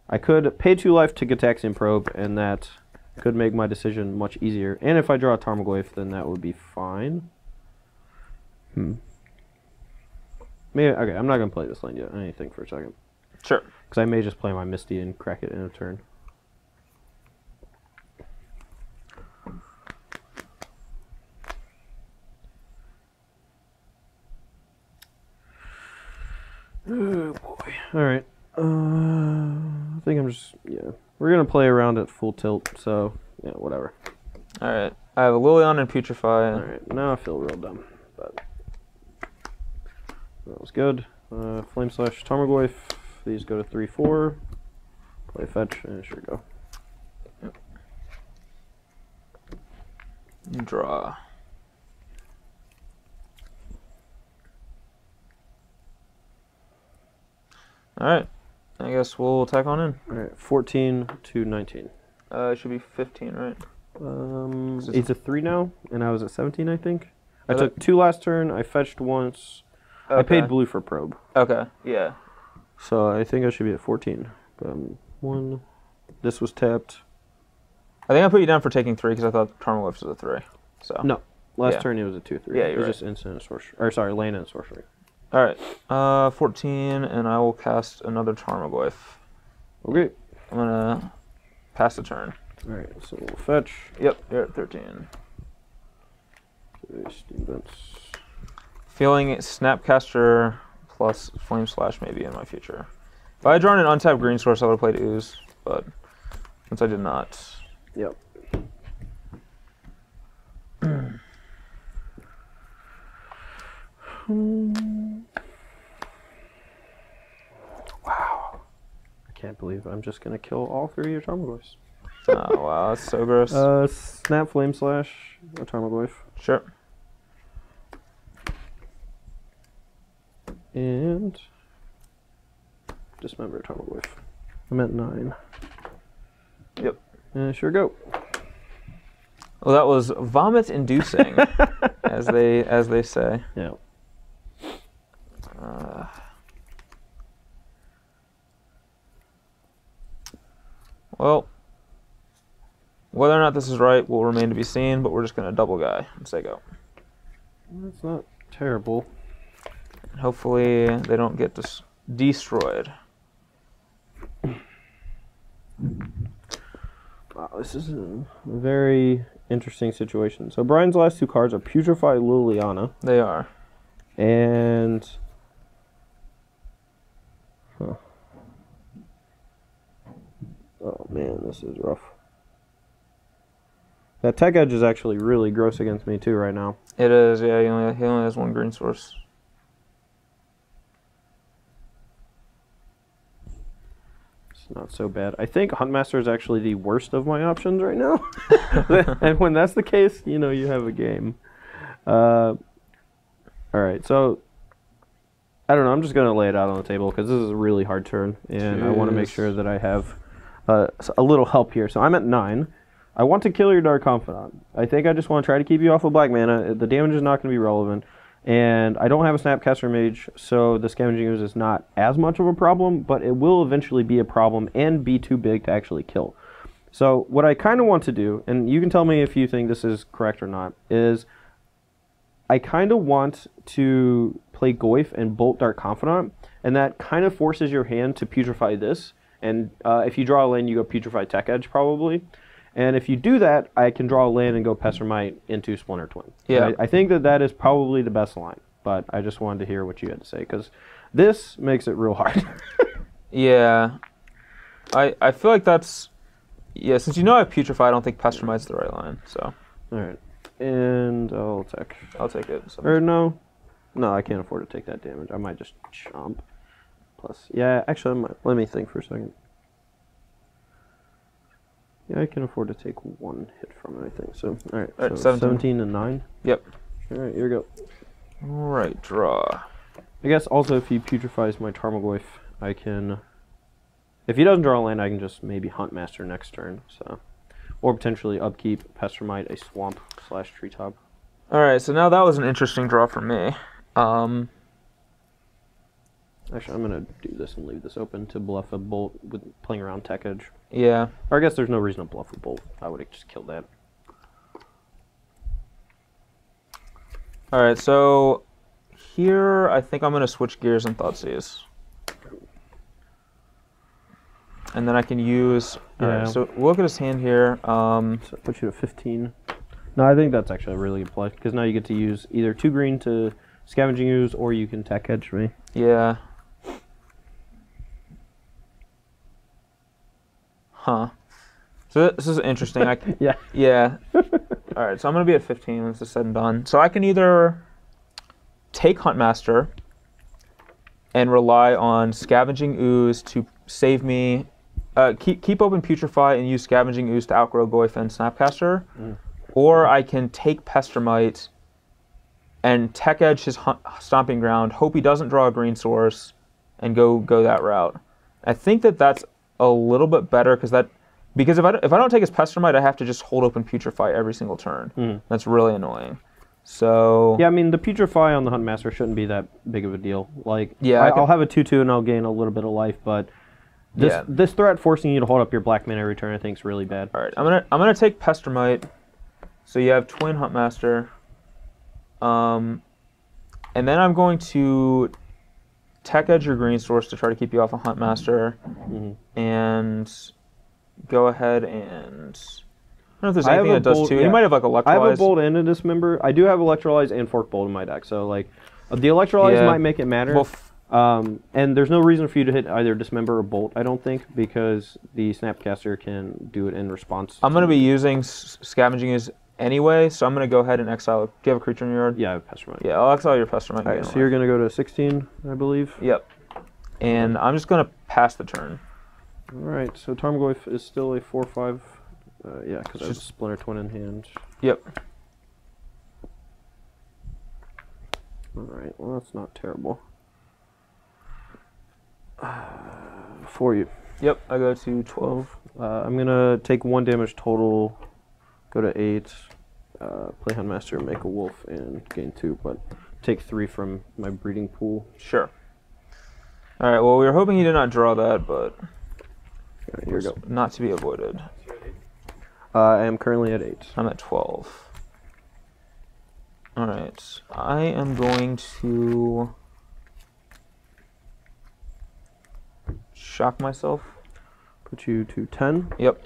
I could pay 2 life to Gataxian Probe, and that could make my decision much easier. And if I draw a Tarmogoyf, then that would be fine. Maybe, okay, I'm not going to play this land yet. I need to think for a second. Sure. Because I may just play my Misty and crack it in a turn. Oh boy. Alright. I think I'm just, yeah. We're going to play around at full tilt, so, yeah, whatever. Alright. I have a Lilion and Putrefy. Alright, now I feel real dumb. But that was good. Flame Slash Tarmogoyf. These go to 3/4. Play fetch, and sure go. Yep. Draw. All right. I guess we'll tack on in. All right, 14 to 19. It should be 15, right? He's a 3 now, and I was at 17, I think. I Okay. took 2 last turn. I fetched once. Okay. I paid blue for probe. Okay, yeah. So I think I should be at 14. 1. This was tapped. I think I put you down for taking 3 because I thought Tarmogoyf was a 3. So. No. Last Yeah. turn it was a 2/3. Yeah, it you're was right. just instant and sorcery. Or sorry, land and sorcery. All right. 14, and I will cast another Tarmogoyf. Okay. I'm gonna pass the turn. All right. So we'll fetch. Yep, you're at 13. Steam Vents. Feeling Snapcaster plus Flame Slash maybe in my future. If I had drawn an untapped green source, I would have played Ooze, but since I did not. Yep. Wow. I can't believe I'm just going to kill all 3 of your Tarmogoyfs. Oh, wow, that's so gross. Snap, Flame Slash, a Tarmogoyf. Sure. And dismember a Tarmogoyf. I'm at 9. Yep. And sure go. Well, that was vomit-inducing, as they say. Yeah. Well, whether or not this is right will remain to be seen, but we're just going to double guy and say go. That's not terrible. And hopefully they don't get destroyed. Wow, this is a very interesting situation. So Brian's last 2 cards are Putrefy Liliana They are. and... Huh. Oh man, this is rough. That Tech Edge is actually really gross against me too right now. It is, yeah. He only has 1 green source. It's not so bad. I think Huntmaster is actually the worst of my options right now. And when that's the case, you know you have a game. Alright, so I don't know. I'm just going to lay it out on the table because this is a really hard turn. And I want to make sure that I have a little help here. So I'm at 9. I want to kill your Dark Confidant. I think I just want to try to keep you off of black mana. The damage is not going to be relevant. And I don't have a Snapcaster Mage, so the Scavenging Ooze is not as much of a problem, but it will eventually be a problem and be too big to actually kill. So what I kind of want to do, and you can tell me if you think this is correct or not, is I kind of want to play Goyf and Bolt Dark Confidant, and that kind of forces your hand to putrefy this. And if you draw a land, you go Putrefy Tech Edge probably. And if you do that, I can draw a land and go Pessermite into Splinter Twin. Yeah. I think that that is probably the best line, but I just wanted to hear what you had to say, because this makes it real hard. Yeah. I feel like that's... Yeah, since you know I have Putrefy, I don't think Pessermite's the right line, so... Alright. And I'll attack. I'll take it. Or no. No, I can't afford to take that damage. I might just chomp. Plus, yeah, actually, I might, let me think for a second. Yeah, I can afford to take 1 hit from it, I think. So, alright, so 17 and 9. Yep. Alright, here we go. Alright, draw. I guess also if he putrefies my Tarmogoyf, I can... If he doesn't draw a land, I can just maybe Huntmaster next turn, so... Or potentially upkeep, Pessermite, a Swamp / Treetop. Alright, so now that was an interesting draw for me. Actually, I'm going to do this and leave this open to bluff a Bolt with playing around Tech Edge. Yeah. Or I guess there's no reason to bluff a Bolt. I would have just killed that. Alright, so here I think I'm going to switch gears and Thoughtseize. And then I can use... Alright, so look at his hand here. So it puts you to 15. No, I think that's actually a really good play, because now you get to use either 2 green to Scavenging Ooze, or you can Tech Edge me. Yeah. Huh. So this is interesting. Yeah. Yeah. Alright, so I'm going to be at 15 when this is said and done. So I can either take Huntmaster and rely on Scavenging Ooze to save me... keep open Putrefy and use Scavenging Ooze to outgrow Goyf and Snapcaster. Or I can take Pessermite and Tech Edge his Stomping Ground, hope he doesn't draw a green source, and go that route. I think that's a little bit better because if I don't take his Pestermite, I have to just hold open Putrefy every single turn. That's really annoying. So yeah, I mean the Putrefy on the Huntmaster shouldn't be that big of a deal. Like yeah, I'll have a 2/2 and I'll gain a little bit of life, but this threat forcing you to hold up your black mana every turn I think is really bad. All right, I'm gonna take Pestermite. So you have Twin Huntmaster, and then I'm going to Tech Edge your Green Source to try to keep you off a Huntmaster, and go ahead and I don't know if there's anything that does too. You might have like Electrolyze. I have a Bolt and a Dismember. I do have Electrolyze and Fork Bolt in my deck, so like the Electrolyze might make it matter. Well, and there's no reason for you to hit either Dismember or Bolt, I don't think, because the Snapcaster can do it in response. I'm going to be using Scavenging Ooze anyway, so I'm going to go ahead and exile. Do you have a creature in your yard? Yeah, I have Pestermite. Yeah, I'll exile your Pestermite. Alright, so you're going to go to 16, I believe? Yep. And I'm just going to pass the turn. Alright, so Tarmogoyf is still a 4/5. Yeah, because I have Splinter Twin in hand. Yep. Alright, well that's not terrible. For you. Yep, I go to 12. I'm going to take 1 damage total, go to 8, play Huntmaster, make a wolf, and gain 2, but take 3 from my breeding pool. Sure. Alright, well we were hoping you did not draw that, but right, here we go. Not to be avoided. I am currently at 8. I'm at 12. Alright, I am going to shock myself. Put you to 10. Yep.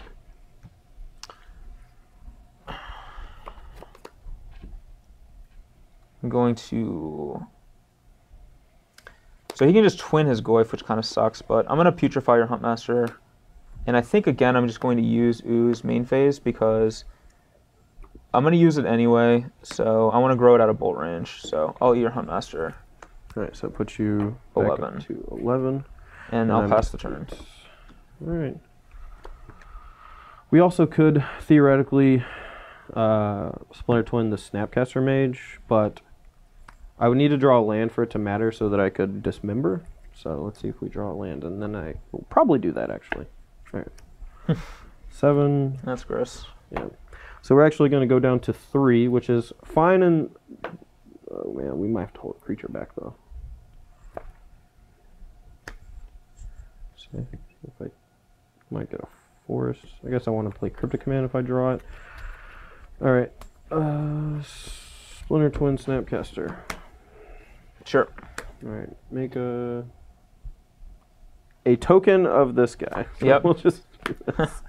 I'm going to... So he can just twin his Goyf, which kind of sucks, but I'm going to Putrefy your Huntmaster. And I think, again, I'm just going to use Ooze main phase because I'm going to use it anyway, so I want to grow it out of bolt range. So I'll eat your Huntmaster. Alright, so put you 11 to 11. And I'll pass the turn. Alright. We also could theoretically Splinter Twin the Snapcaster Mage, but I would need to draw a land for it to matter so that I could dismember. So let's see if we draw a land, and then I will probably do that actually. Alright. 7. That's gross. Yeah. So we're actually going to go down to 3, which is fine, and oh man, we might have to hold a creature back though. See if I might get a forest. I guess I want to play Cryptic Command if I draw it. Alright. Splinter Twin Snapcaster. Sure. Alright. Make a token of this guy. So yep. We'll just do this.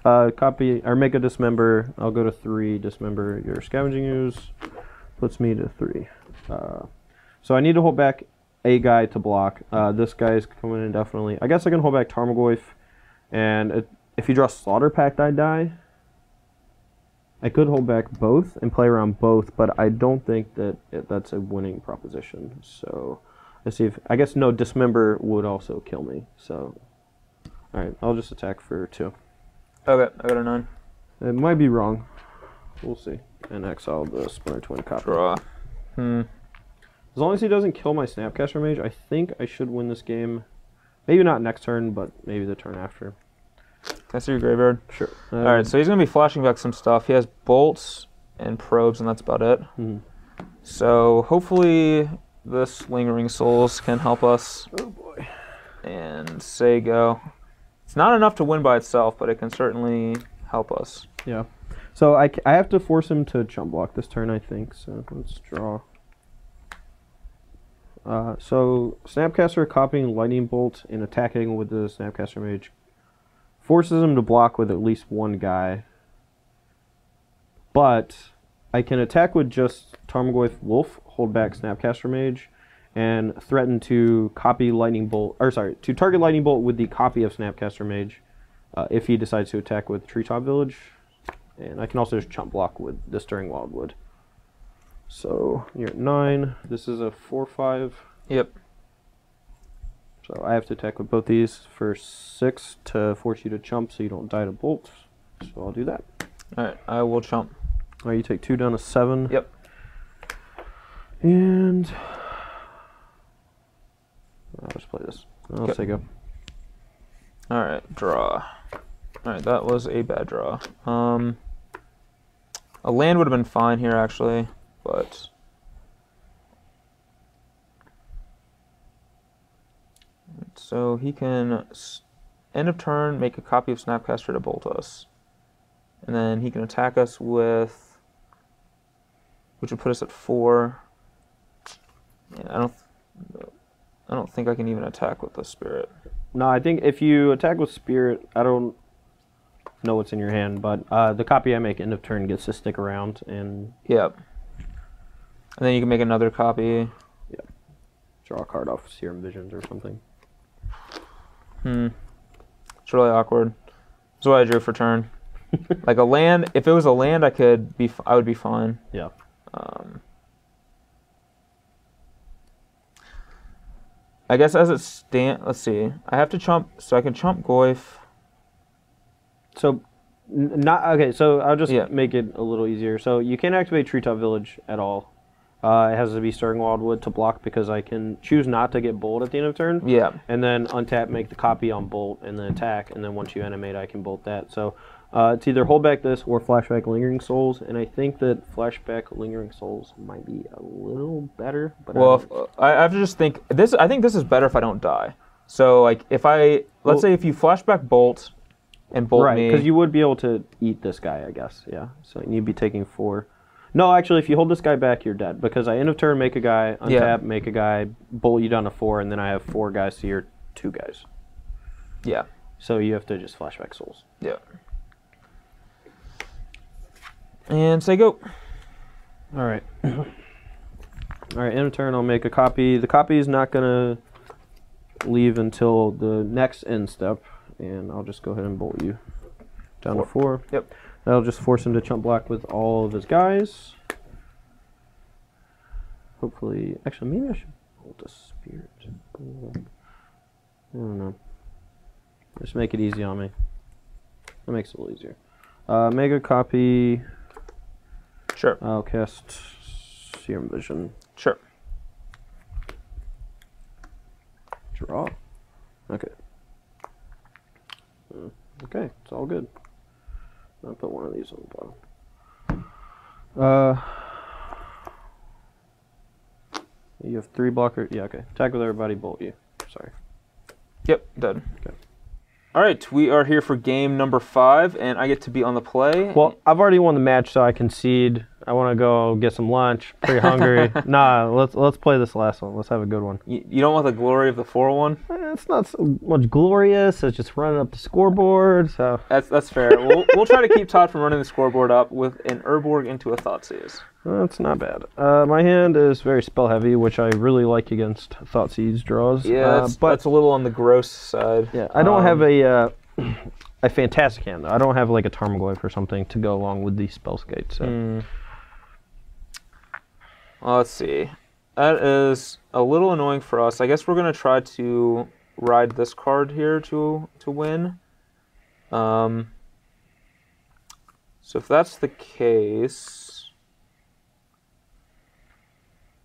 Copy or make a Dismember. I'll go to 3. Dismember your Scavenging Ooze. Puts me to 3. So I need to hold back a guy to block. This guy is coming in definitely. I guess I can hold back Tarmogoyf, and if you draw Slaughter Pact, I die. I could hold back both and play around both, but I don't think that that's a winning proposition. So let's see if I guess no Dismember would also kill me. So all right, I'll just attack for 2. Okay, I got a 9. It might be wrong. We'll see. And exile the Splinter Twin copy. Draw. As long as he doesn't kill my Snapcaster Mage, I think I should win this game. Maybe not next turn, but maybe the turn after. Can I see your graveyard? Sure. Alright, so he's going to be flashing back some stuff. He has bolts and probes, and that's about it. So hopefully this Lingering Souls can help us. Oh boy. And say go. It's not enough to win by itself, but it can certainly help us. Yeah. So I have to force him to jump block this turn, I think. So let's draw. So Snapcaster copying Lightning Bolt and attacking with the Snapcaster Mage forces him to block with at least one guy. But I can attack with just Tarmogoyf Wolf, hold back Snapcaster Mage, and threaten to copy Lightning Bolt, or sorry, to target Lightning Bolt with the copy of Snapcaster Mage if he decides to attack with Treetop Village. And I can also just chump block with the Stirring Wildwood. So you're at 9. This is a 4/5. Yep. So I have to attack with both these for 6 to force you to chump so you don't die to bolts. So I'll do that. Alright, I will chump. Alright, you take 2 down to 7. Yep. And I'll just just play this. I'll say go. All right, draw. All right, that was a bad draw. A land would have been fine here, actually, but... So he can, end of turn, make a copy of Snapcaster to bolt us. And then he can attack us with... Which would put us at 4. Yeah, I don't think I can even attack with the Spirit. No, I think if you attack with Spirit, I don't know what's in your hand, but the copy I make end of turn gets to stick around and... Yep. And then you can make another copy. Yep. Draw a card off Serum Visions or something. It's really awkward. That's what I drew for turn. Like a land, if it was a land, I would be fine. Yeah. I guess as it stands, let's see. I have to chump, so I can chump Goyf. So, so I'll just make it a little easier. So you can't activate Treetop Village at all. It has to be Stirring Wildwood to block because I can choose not to get Bolt at the end of turn. Yeah. And then untap, make the copy on Bolt, and then attack. And then once you animate, I can Bolt that. So it's either hold back this or flashback Lingering Souls. And I think that flashback Lingering Souls might be a little better. But well, I have to just think this. I think this is better if I don't die. So like if let's say if you flashback Bolt and Bolt me, because you would be able to eat this guy, I guess. Yeah. So you'd be taking 4. No, actually, if you hold this guy back, you're dead. Because I end of turn, make a guy, untap, make a guy, bolt you down to 4, and then I have 4 guys, so you're 2 guys. Yeah. So you have to just flashback souls. Yeah. And say go. All right. All right, end of turn, I'll make a copy. The copy is not going to leave until the next end step, and I'll just go ahead and bolt you down to 4. Yep. That'll just force him to chump block with all of his guys. Hopefully, actually, maybe I should hold a Spirit. I don't know. Just make it easy on me. That makes it a little easier. Mega copy. Sure. I'll cast Serum Vision. Sure. Draw. Okay. Okay, it's all good. I'll put one of these on the bottom. You have 3 blockers. Yeah, okay. Attack with everybody, bolt you. Sorry. Yep, dead. Okay. All right, we are here for game number 5, and I get to be on the play. Well, I've already won the match, so I concede. I want to go get some lunch. Pretty hungry. Nah, let's play this last one. Let's have a good one. You don't want the glory of the 4-1? It's not so much glorious. It's just running up the scoreboard. So that's fair. We'll try to keep Todd from running the scoreboard up with an Urborg into a Thoughtseize. That's not bad. My hand is very spell heavy, which I really like against Thoughtseize draws. Yeah, but that's a little on the gross side. Yeah, I don't have a fantastic hand though. I don't have like a Tarmogoyf or something to go along with the Spellskite. So. Let's see. That is a little annoying for us. I guess we're gonna try to ride this card here to win. So if that's the case,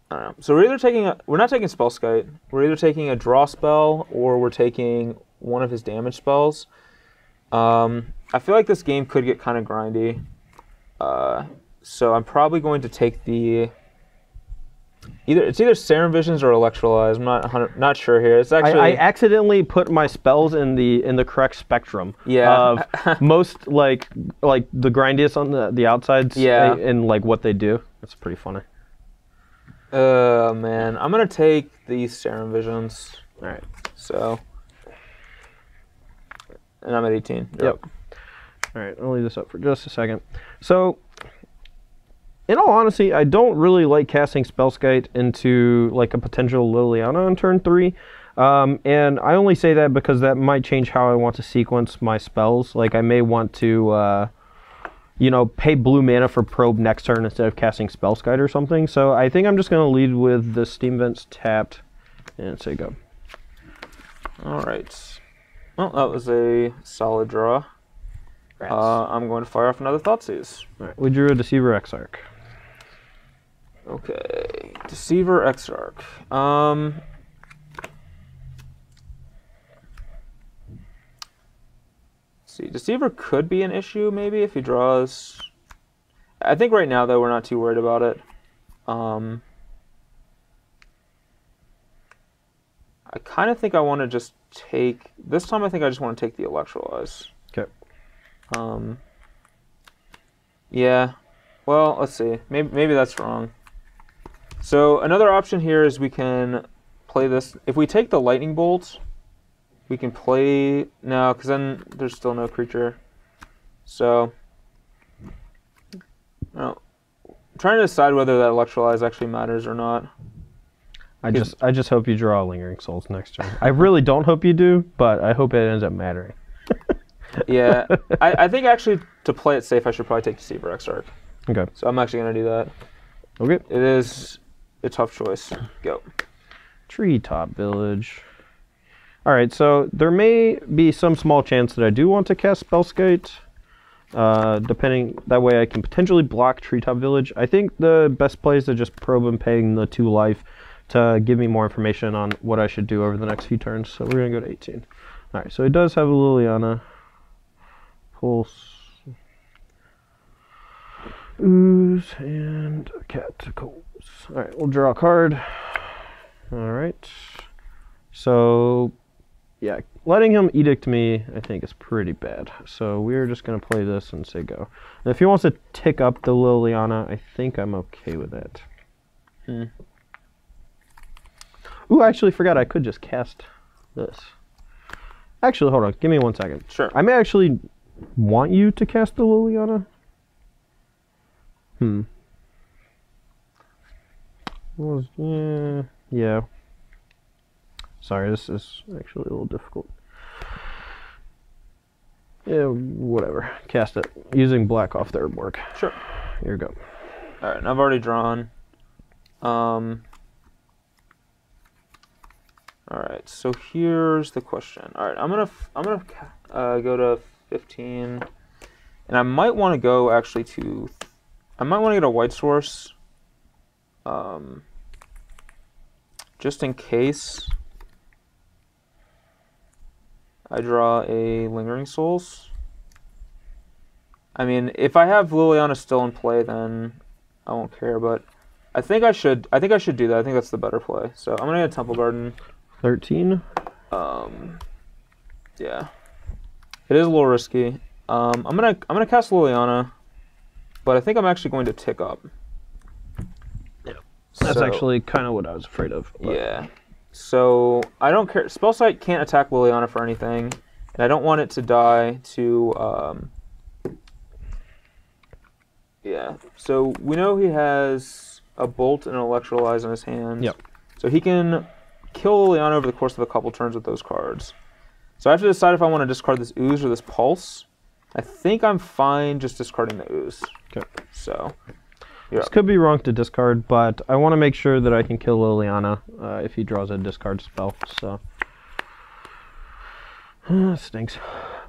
I don't know. So we're not taking Spellskite. We're either taking a draw spell or we're taking one of his damage spells. I feel like this game could get kind of grindy. So I'm probably going to take the it's either Serum Visions or Electrolyze. I'm not sure here. It's actually I accidentally put my spells in the correct spectrum. Yeah. Of most like the grindiest on the outsides. Yeah. And like what they do. That's pretty funny. Man, I'm gonna take these Serum Visions. All right. So, and I'm at 18. Yep. All right. I'll leave this up for just a second. So. In all honesty, I don't really like casting Spellskite into like a potential Liliana on turn 3. And I only say that because that might change how I want to sequence my spells. Like I may want to, pay blue mana for Probe next turn instead of casting Spellskite or something. So I think I'm just going to lead with the Steam Vents tapped and say go. All right. Well, that was a solid draw. I'm going to fire off another Thoughtseize. All right. We drew a Deceiver Exarch. Okay, Deceiver Exarch. see, Deceiver could be an issue maybe if he draws. I think right now though we're not too worried about it. I kind of think I want to just take this time. I think I just want to take the Electrolyze. Okay. Yeah. Well, let's see. Maybe that's wrong. So another option here is we can play this. If we take the Lightning Bolt, we can play no, because then there's still no creature. So, no. I'm trying to decide whether that Electrolyze actually matters or not. I just hope you draw Lingering Souls next turn. I really don't hope you do, but I hope it ends up mattering. Yeah, I think actually to play it safe, I should probably take Deceiver Exarch. Okay. So I'm actually going to do that. Okay. It is a tough choice. Go. Treetop Village. All right, so there may be some small chance that I do want to cast Spellskite. Depending, that way I can potentially block Treetop Village. I think the best play is to just probe and paying the 2 life to give me more information on what I should do over the next few turns. So we're going to go to 18. All right, so it does have a Liliana. Pulse. Ooze and Cataclysm. All right, we'll draw a card. All right. So, yeah, letting him edict me, I think, is pretty bad. So we're just going to play this and say go. And if he wants to tick up the Liliana, I think I'm okay with that. Ooh, I actually forgot I could just cast this. Actually, hold on. Give me 1 second. Sure. I may actually want you to cast the Liliana. Well, yeah. Sorry, this is actually a little difficult. Yeah, whatever. Cast it. Using black off third work. Sure. Here we go. Alright, and I've already drawn. Alright, so here's the question. Alright, I'm gonna go to 15. And I might want to go actually to... I might want to get a white source. Just in case I draw a Lingering Souls. I mean, if I have Liliana still in play, then I won't care, but I think I should do that. I think that's the better play. So I'm gonna get Temple Garden. 13. Yeah. It is a little risky. I'm gonna cast Liliana, but I think I'm actually going to tick up. Yeah. That's actually kind of what I was afraid of. But. Yeah. So I don't care. Spellsight can't attack Liliana for anything, and I don't want it to die to. Yeah. So we know he has a Bolt and an Electrolyze in his hand. Yep. So he can kill Liliana over the course of a couple turns with those cards. So I have to decide if I want to discard this Ooze or this Pulse. I think I'm fine just discarding the Ooze. Okay. So. This could be wrong to discard, but I want to make sure that I can kill Liliana if he draws a discard spell. So stinks.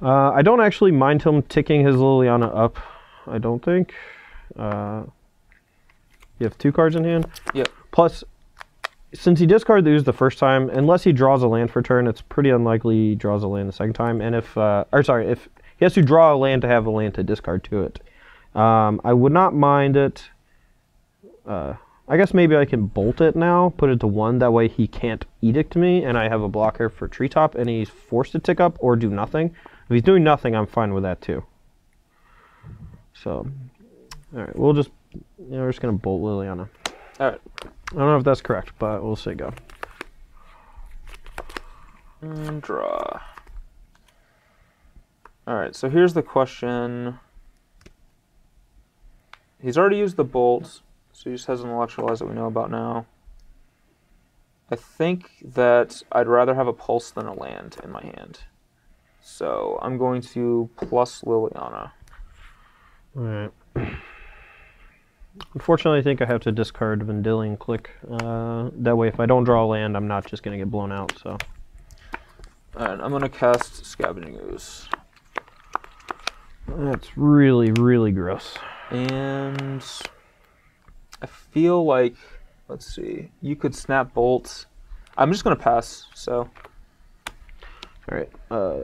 I don't actually mind him ticking his Liliana up. I don't think. You have 2 cards in hand. Yep. Plus, since he discarded the Ooze the first time, unless he draws a land for turn, it's pretty unlikely he draws a land the second time. And if he has to draw a land to have a land to discard to it. I would not mind it. I guess maybe I can bolt it now, put it to 1, that way he can't edict me, and I have a blocker for Treetop, and he's forced to tick up or do nothing. If he's doing nothing, I'm fine with that too. So, alright, we're just gonna bolt Liliana. Alright. I don't know if that's correct, but we'll say go. And draw. Alright, so here's the question. He's already used the Bolt. So he just has an Electrolyze that we know about now. I think that I'd rather have a Pulse than a land in my hand. So I'm going to plus Liliana. Alright. Unfortunately, I think I have to discard Vendilion Click. That way, if I don't draw a land, I'm not just going to get blown out. So. Alright, I'm going to cast Scavenging Ooze. That's really, really gross. And I feel like, let's see, you could snap bolts. I'm just going to pass, so. Alright,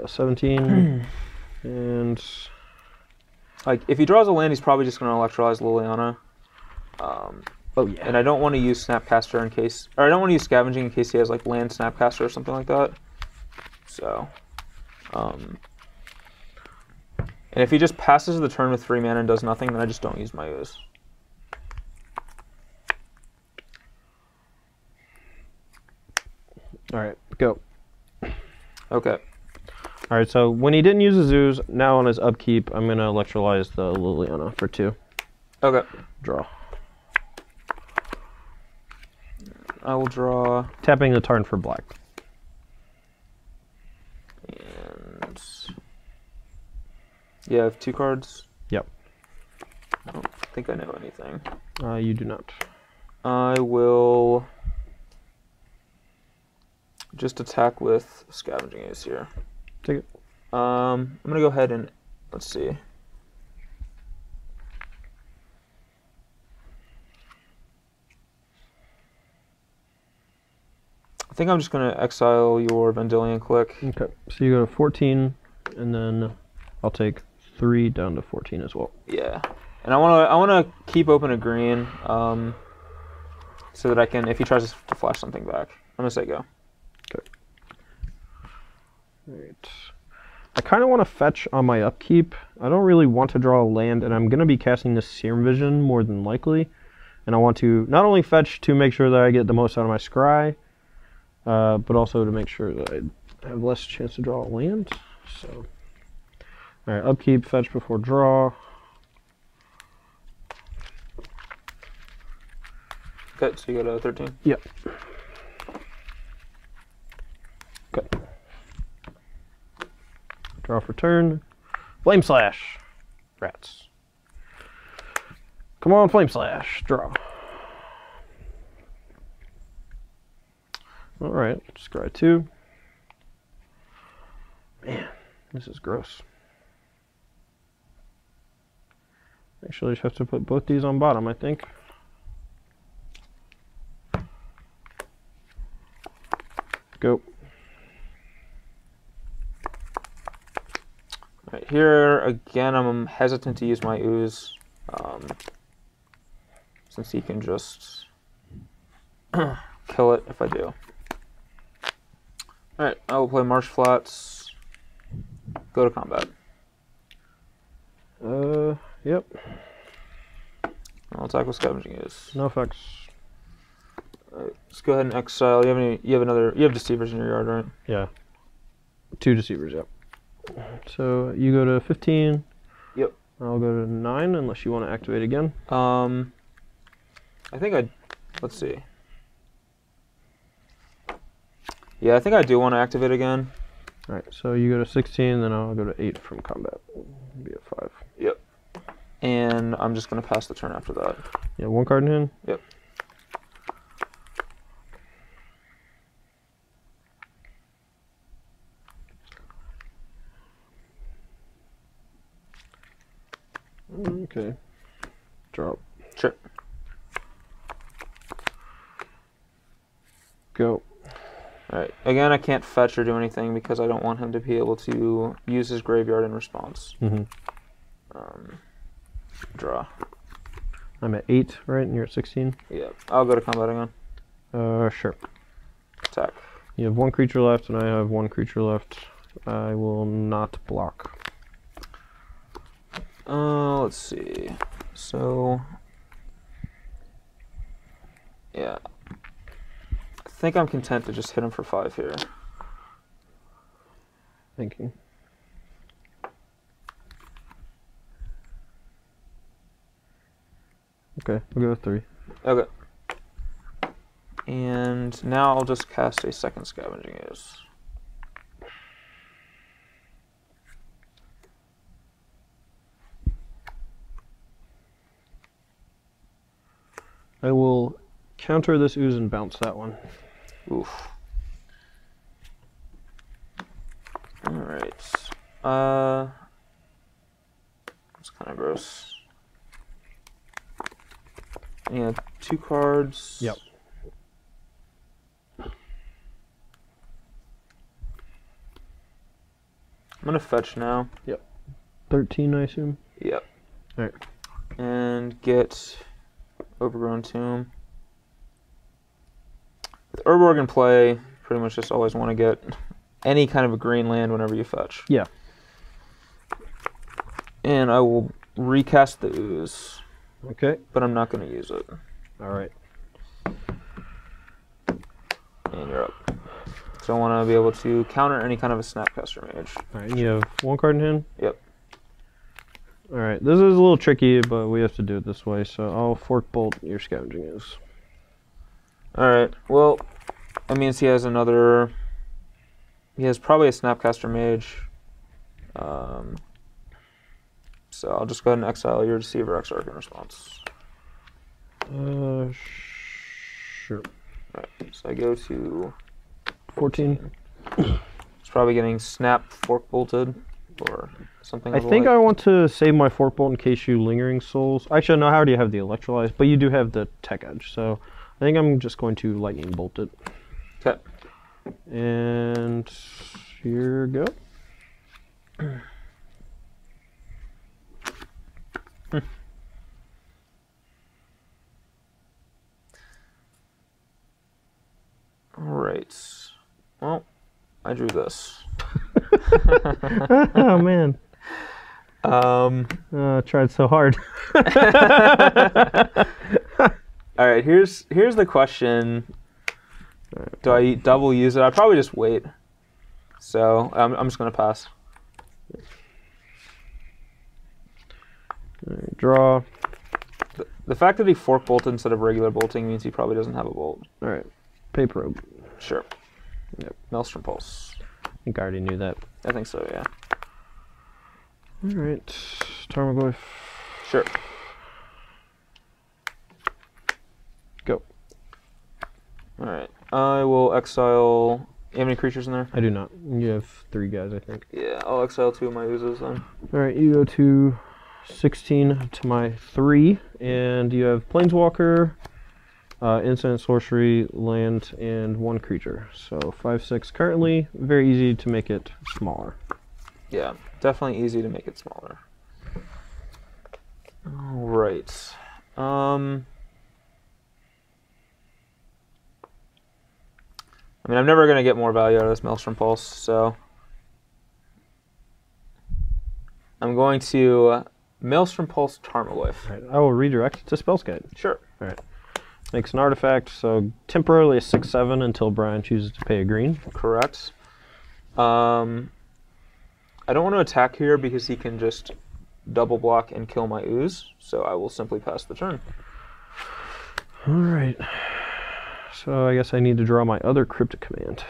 17. And like if he draws a land, he's probably just going to electrolyze Liliana. oh yeah. And I don't want to use Snapcaster in case, or I don't want to use Scavenging in case he has like land Snapcaster or something like that. So, and if he just passes the turn with 3 mana and does nothing, then I just don't use my ooze. All right, go. Okay. All right, so when he didn't use his ooze, now on his upkeep, I'm gonna electrolyze the Liliana for 2. Okay. Draw. I will draw. Tapping the turn for black. And yeah, I have 2 cards. Yep. I don't think I know anything. You do not. I will just attack with Scavenging Ace here. Take it. I'm gonna go ahead and let's see. I think I'm just gonna exile your Vendilion Click. Okay, so you go to 14, and then I'll take 3 down to 14 as well. Yeah, and I wanna keep open a green, so that I can, if he tries to flash something back, I'm gonna say go. Okay. All right. I kind of want to fetch on my upkeep. I don't really want to draw a land, and I'm going to be casting this Serum Vision more than likely. And I want to not only fetch to make sure that I get the most out of my scry, but also to make sure that I have less chance to draw a land. So, all right, upkeep, fetch before draw. Okay, so you go to 13? Yep. Okay. Draw for turn. Flame Slash. Rats. Come on, Flame Slash. Draw. Alright, scry 2. Man, this is gross. Actually, I just have to put both these on bottom, I think. Go. Right, here, again, I'm hesitant to use my ooze, since he can just kill it if I do. Alright, I will play Marsh Flats, go to combat. Yep. I'll attack with Scavenging Ooze. No effects. Alright, let's go ahead and exile. You have Deceivers in your yard, right? Yeah. 2 Deceivers, yep. So you go to 15. Yep. I'll go to 9 unless you want to activate again. I think let's see. Yeah, I think I do want to activate again. Alright, so you go to 16, then I'll go to 8 from combat. Be a 5. Yep. And I'm just going to pass the turn after that. Yeah, 1 card in hand? Yep. Okay. Drop. Sure. Go. Alright, again, I can't fetch or do anything because I don't want him to be able to use his graveyard in response. Mm-hmm. Draw. I'm at 8, right? And you're at 16? Yep. I'll go to combat again. Sure. Attack. You have 1 creature left, and I have 1 creature left. I will not block. Let's see. So, yeah. I think I'm content to just hit him for 5 here. Thinking. Okay, we'll go with 3. Okay. And now I'll just cast a second Scavenging Ooze. I will counter this ooze and bounce that one. Oof. Alright. That's kind of gross. Yeah, 2 cards. Yep. I'm gonna fetch now. Yep. 13, I assume. Yep. All right. And get Overgrown Tomb. With Urborg in play, pretty much just always want to get any kind of a green land whenever you fetch. Yeah. And I will recast the Ooze. Okay. But I'm not going to use it. All right. And you're up. So I want to be able to counter any kind of a Snapcaster Mage. All right, you have 1 card in hand? Yep. All right, this is a little tricky, but we have to do it this way, so I'll Fork Bolt your Scavenging Ooze. Alright, well, that means he has another... He has probably a Snapcaster Mage. So I'll just go ahead and exile your Deceiver Exarch in response. Sure. Alright, so I go to... 14. It's probably getting Snap Fork Bolted or something. I think I want to save my Fork Bolt in case you Lingering Souls. Actually, no, I already have the Electrolyze, but you do have the Tech Edge, so I think I'm just going to Lightning Bolt it. Okay. And here we go. Alright. Well, I drew this. Oh, man. I tried so hard. Alright, here's the question. Do I double use it? I'd probably just wait. So, I'm just going to pass. Right, draw. The fact that he Fork Bolted instead of regular bolting means he probably doesn't have a bolt. Alright, Paper Robe. Sure. Yep. Maelstrom Pulse. I think I already knew that. I think so, yeah. Alright, Tarmogoyf. Sure. Go. Alright, I will exile... You have any creatures in there? I do not. You have 3 guys, I think. Yeah, I'll exile 2 of my Oozes then. Alright, you go to 16 to my 3, and you have Planeswalker, instant, sorcery, land, and 1 creature. So 5/6 currently. Very easy to make it smaller. Yeah, definitely easy to make it smaller. Alright. I mean, I'm never going to get more value out of this Maelstrom Pulse, so... I'm going to Maelstrom Pulse Tarmogoyf. Right, I will redirect it to Spell's Guide. Sure. Alright. Makes an artifact, so temporarily a 6/7 until Brian chooses to pay a green. Correct. I don't want to attack here because he can just double block and kill my Ooze, so I will simply pass the turn. Alright. So I guess I need to draw my other Cryptic Command.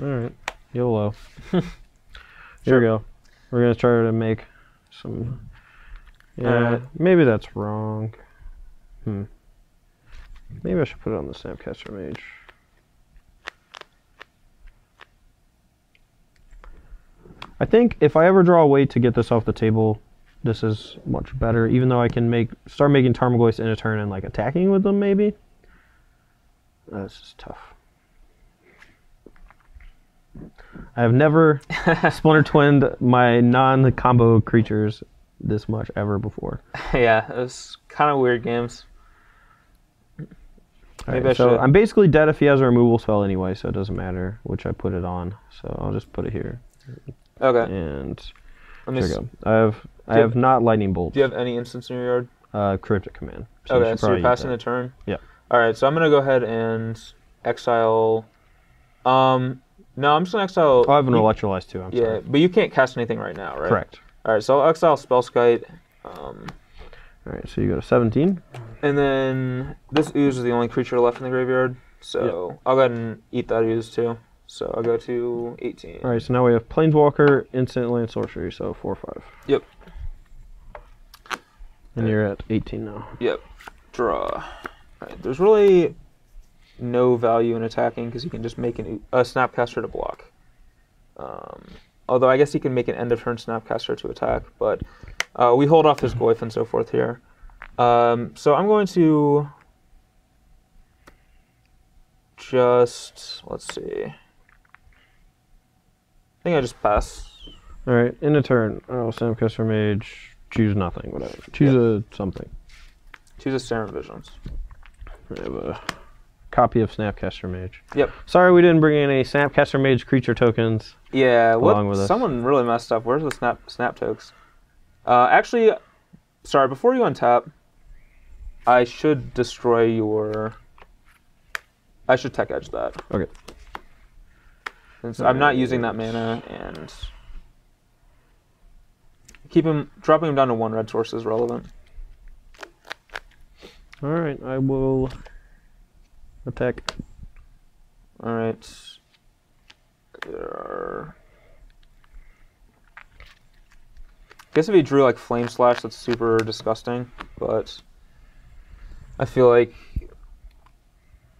Alright. YOLO. Here we go. We're going to try to make some... Yeah, maybe that's wrong. Maybe I should put it on the Snapcaster Mage. I think if I ever draw a way to get this off the table, this is much better, even though I can start making Tarmogoyfs in a turn and like attacking with them, maybe. This is tough. I have never Splinter Twinned my non-combo creatures this much ever before. Yeah, it was kind of weird games. Right, so I'm basically dead if he has a removal spell anyway, so it doesn't matter which I put it on. So I'll just put it here. Okay. And there we go. I have not Lightning Bolt. Do you have any instance in your yard? Cryptic Command. So okay, so you're passing a turn? Yeah. Alright, so I'm going to go ahead and exile... No, I'm just going to exile... Oh, I have an Electrolyze too, I'm sorry. Yeah, but you can't cast anything right now, right? Correct. Alright, so I'll exile Spellskite. Alright, so you go to 17. And then this Ooze is the only creature left in the graveyard, so I'll go ahead and eat that Ooze too. So I'll go to 18. Alright, so now we have Planeswalker, Instant, Land, Sorcery, so 4/5. Yep. And you're at 18 now. Yep. Draw. Alright, there's really no value in attacking because you can just make a Snapcaster to block. Although I guess you can make an end of turn Snapcaster to attack, but we hold off his Goyf and so forth here. So I'm going to just... Let's see. I think I just pass. All right, in a turn. Oh, Snapcaster Mage. Choose nothing, whatever. Choose a something. Choose a Serum Visions. I have a copy of Snapcaster Mage. Yep. Sorry we didn't bring in any Snapcaster Mage creature tokens. Yeah, along with us. Someone really messed up. Where's the snap tokes? Actually, sorry, before you untap, I should destroy your... I should tech edge that. Okay. Since I'm not using that mana, and dropping him down to 1 red source is relevant. All right, I will attack. All right. There are... I guess if he drew like Flame Slash, that's super disgusting, but I feel like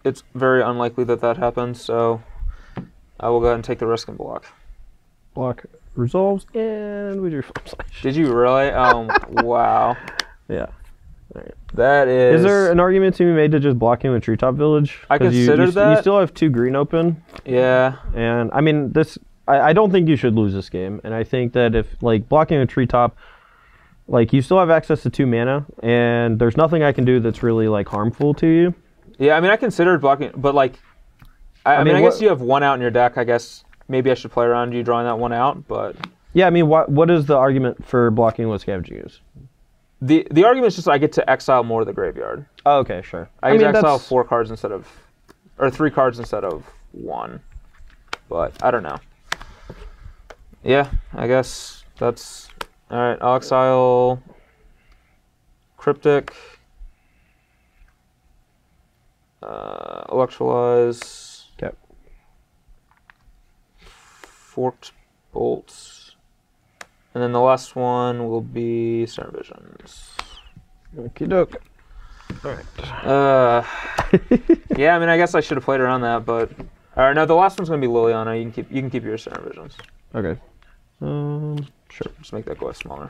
it's very unlikely that that happens, so I will go ahead and take the risk and block. Block resolves, and we drew Flame Slash. Did you really? Wow. Yeah. All right. That is... Is there an argument to be made to just blocking with Treetop Village? I considered that. You still have 2 green open. Yeah. And, I mean, I don't think you should lose this game. And I think that if, like, blocking a Treetop, like, you still have access to 2 mana, and there's nothing I can do that's really, like, harmful to you. Yeah, I mean, I considered blocking, but, like, I mean, I guess you have 1 out in your deck. I guess maybe I should play around you drawing that 1 out, but... Yeah, I mean, what is the argument for blocking with Scavenging Ooze? The argument is just I get to exile more of the graveyard. Oh, okay, sure. I get to exile 4 cards instead of... Or 3 cards instead of 1. But, I don't know. Yeah, I guess that's... Alright, I'll exile... Cryptic. Electrolyze. Okay. Forked Bolts. And then the last one will be Serum Visions. Okie doke. Alright. Yeah, I mean, I guess I should have played around that, but... Alright, no, the last one's going to be Liliana. You can keep your Serum Visions. Okay. Sure. Just make that go smaller.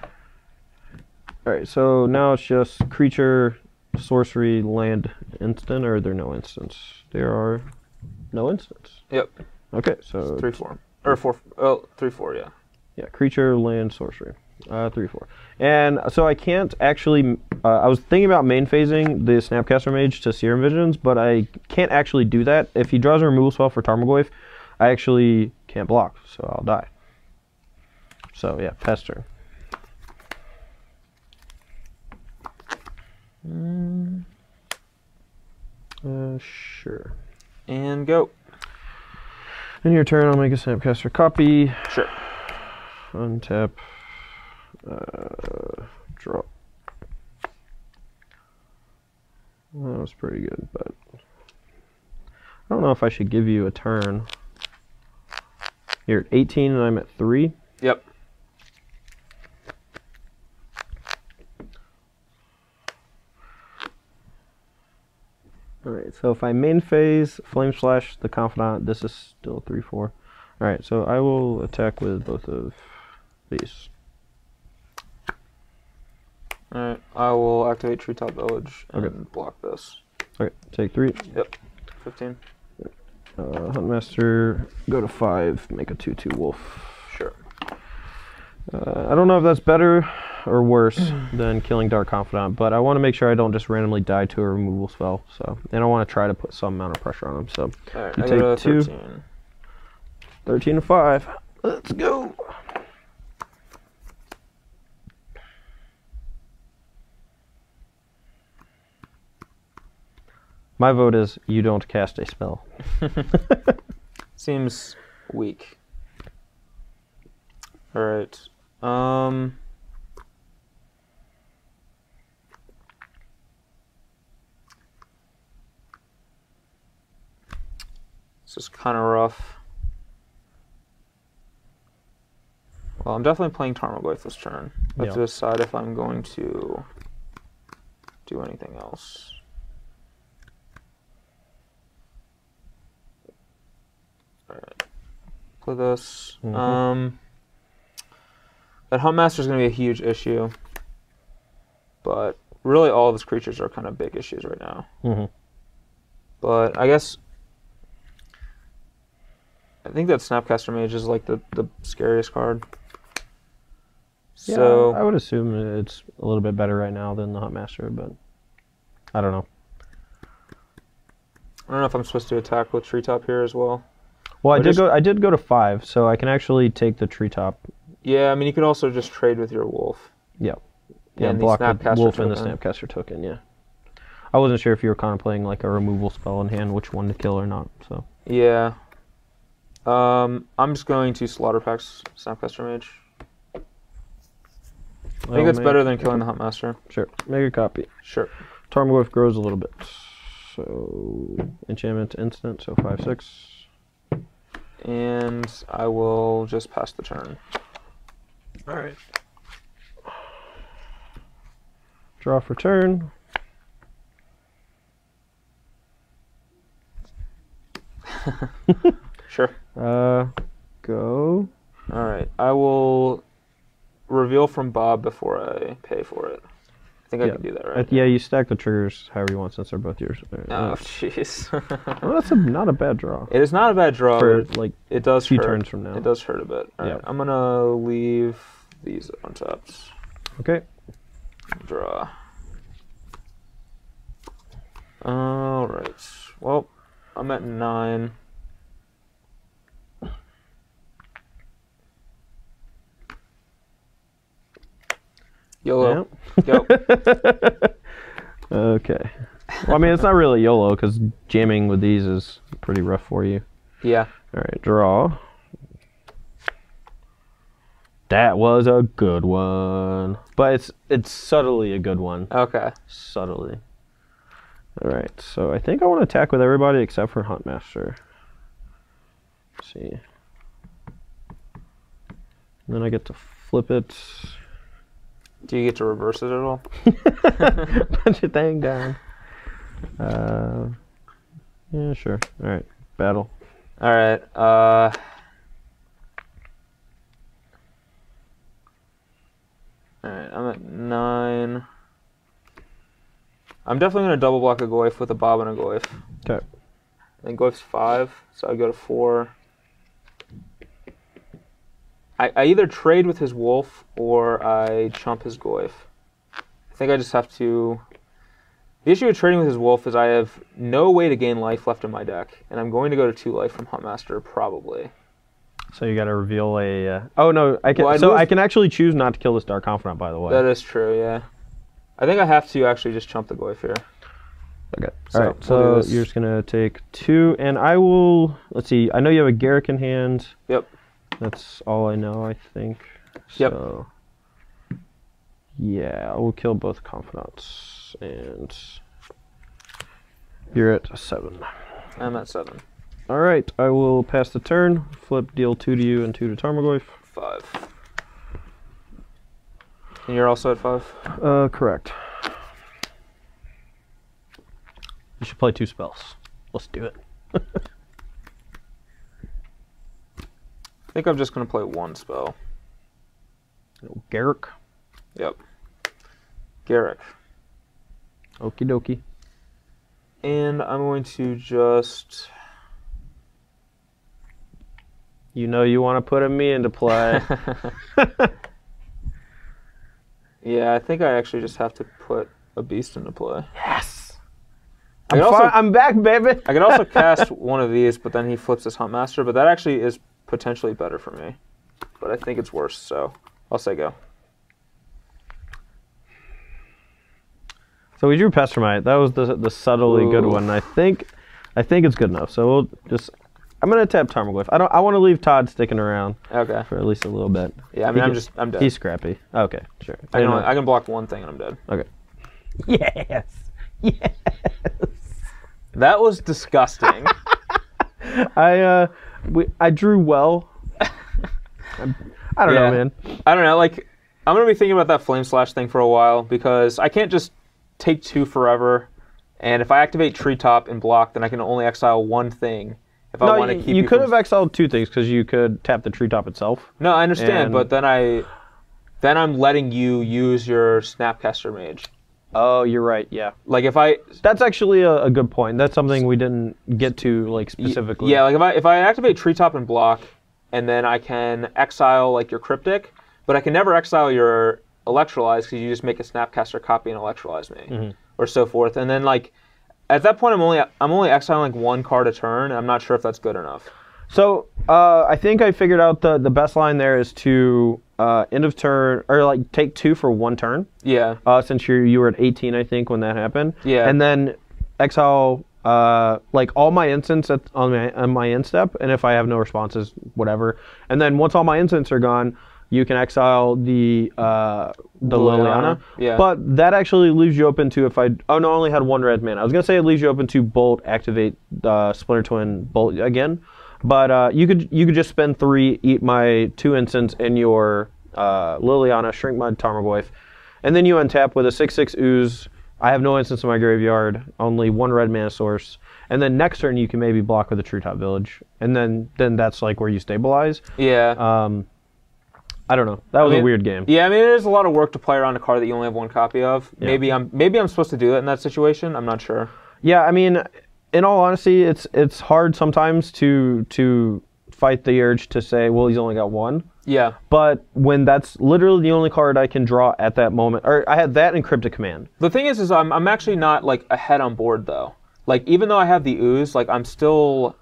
Alright, so now it's just creature, sorcery, land, instant, or are there no instants? There are no instants. Yep. Okay, so... 3/4. Or 4... Oh, 3/4, yeah. Yeah, creature, land, sorcery. 3/4. And so I can't actually... I was thinking about main phasing the Snapcaster Mage to Serum Visions, but I can't actually do that. If he draws a removal spell for Tarmogoyf, I actually can't block, so I'll die. So, yeah, Pester. Sure. And go. In your turn, I'll make a Snapcaster copy. Sure. Untap. Draw. Well, that was pretty good, but I don't know if I should give you a turn. You're at 18 and I'm at 3. Yep. Alright, so if I main phase, Flame Slash, the Confidant, this is still 3/4. Alright, so I will attack with both of these. Alright, I will activate Treetop Village and block this. Okay, take 3. Yep, 15. Huntmaster, go to 5, make a 2/2 wolf. Sure. I don't know if that's better or worse than killing Dark Confidant, but I want to make sure I don't just randomly die to a removal spell. So, and I want to try to put some amount of pressure on him. So, right, you I take go 2. 13. 13 to 5. Let's go. My vote is you don't cast a spell. Seems weak. All right. This is kind of rough. Well, I'm definitely playing Tarmogoyf this turn. I have to decide if I'm going to do anything else. Alright. Play this. That Huntmaster is going to be a huge issue. But really all of his creatures are kind of big issues right now. But I guess I think that Snapcaster Mage is like the scariest card. Yeah, So I would assume it's a little bit better right now than the Huntmaster, but I don't know. I don't know if I'm supposed to attack with Treetop here as well. Well, I did go to 5, so I can actually take the Treetop. Yeah, I mean you could also just trade with your Wolf. Yeah. Yeah, And block the the Snapcaster Wolf token. and the Snapcaster token, yeah. I wasn't sure if you were contemplating like a removal spell in hand, which one to kill or not, so. Yeah. I'm just going to Slaughter Pack's Snapcaster Mage. I think it's better than killing the Huntmaster. Sure, make a copy. Sure. Tarmogoyf grows a little bit. So, enchantment instant, so 5/6. And I will just pass the turn. Alright. Draw for turn. Sure. Go. Alright, I will reveal from Bob before I pay for it. I think I can do that, right? Yeah, you stack the triggers however you want since they're both yours. Oh, jeez. Well, that's not a bad draw. It is not a bad draw. For but like it does few hurt. turns from now. It does hurt a bit. All right, Yeah. I'm gonna leave these untapped. Okay. Draw. All right. Well, I'm at 9. YOLO. Yeah. Go. Okay. Well, I mean, it's not really YOLO because jamming with these is pretty rough for you. Yeah. All right, draw. That was a good one, but it's subtly a good one. Okay. Subtly. All right, so I think I want to attack with everybody except for Huntmaster. Let's see. And then I get to flip it. Do you get to reverse it at all? Punch your thing down. Yeah, sure. All right, battle. All right. All right, I'm at 9. I'm definitely going to double block a Goyf with a Bob and a Goyf. Okay. And Goyf's 5, so I go to 4. I either trade with his Wolf or I chump his Goyf. I think I just have to... The issue with trading with his Wolf is I have no way to gain life left in my deck, and I'm going to go to 2 life from Huntmaster, probably. So you got to reveal a... Oh, no, I can. Well, so I can actually choose not to kill this Dark Confidant, by the way. That is true, yeah. I think I have to actually just chump the Goyf here. Okay. So, All right, so we'll do this. you're just going to take 2, and I will... Let's see, I know you have a Garrick in hand. Yep. That's all I know, I think. Yep. So, yeah, I will kill both Confidants, and you're at 7. I'm at 7. All right, I will pass the turn, flip, deal 2 to you and 2 to Tarmogoyf. 5. And you're also at 5? Correct. You should play 2 spells. Let's do it. I think I'm just going to play 1 spell. Garrick. Yep. Garrick. Okie dokie. And I'm going to just... You know you want to put a me into play. Yeah, I think I actually just have to put a beast into play. Yes! I I'm back, baby! could also cast one of these, but then he flips his Huntmaster, but that actually is potentially better for me. But I think it's worse, so I'll say go. So we drew Pestermite. That was the subtly good Ooh. one. I think it's good enough. So we'll just... I'm gonna tap Tarmogoyf. I want to leave Todd sticking around Okay. for at least a little bit. Yeah, I mean, I'm dead. He's scrappy. Okay, sure. I can block 1 thing and I'm dead. Okay. Yes. Yes. That was disgusting. I drew well. I don't know, man. I don't know. Like, I'm gonna be thinking about that Flame Slash thing for a while because I can't just take 2 forever. And if I activate Treetop and block, then I can only exile 1 thing. If I want to keep you could have exiled 2 things because you could tap the Treetop itself. No, I understand, but then I'm letting you use your Snapcaster Mage. Oh, you're right. Yeah. Like That's actually a good point. That's something we didn't get to like specifically. Yeah, like if I activate Treetop and block, and then I can exile like your Cryptic, but I can never exile your Electrolyze because you just make a Snapcaster copy and Electrolyze me, or so forth. And then like at that point, I'm only exiling like 1 card a turn. And I'm not sure if that's good enough. So I think I figured out the best line there is to end of turn or like take 2 for 1 turn. Yeah. Since you were at 18, I think when that happened. Yeah. And then exile like all my instants on my end step, and if I have no responses, whatever. And then once all my instants are gone, you can exile the Liliana. Yeah. But that actually leaves you open to I only had 1 red mana. I was gonna say it leaves you open to Bolt, activate Splinter Twin, Bolt again. But you could just spend 3, eat my 2 instants in your Liliana, shrink my Tarmogoyf, and then you untap with a 6/6 ooze. I have no instants in my graveyard, only 1 red mana source. And then next turn you can maybe block with a Treetop Village, and then that's like where you stabilize. Yeah. I don't know. That was a weird game. Yeah, I mean, it is a lot of work to play around a card that you only have 1 copy of. Yeah. Maybe I'm supposed to do that in that situation. I'm not sure. Yeah, I mean, in all honesty, it's hard sometimes to fight the urge to say, well, he's only got 1. Yeah. But when that's literally the only card I can draw at that moment, or I had that in Cryptic Command. The thing is I'm actually not like ahead on board though. Like even though I have the ooze, like I'm still.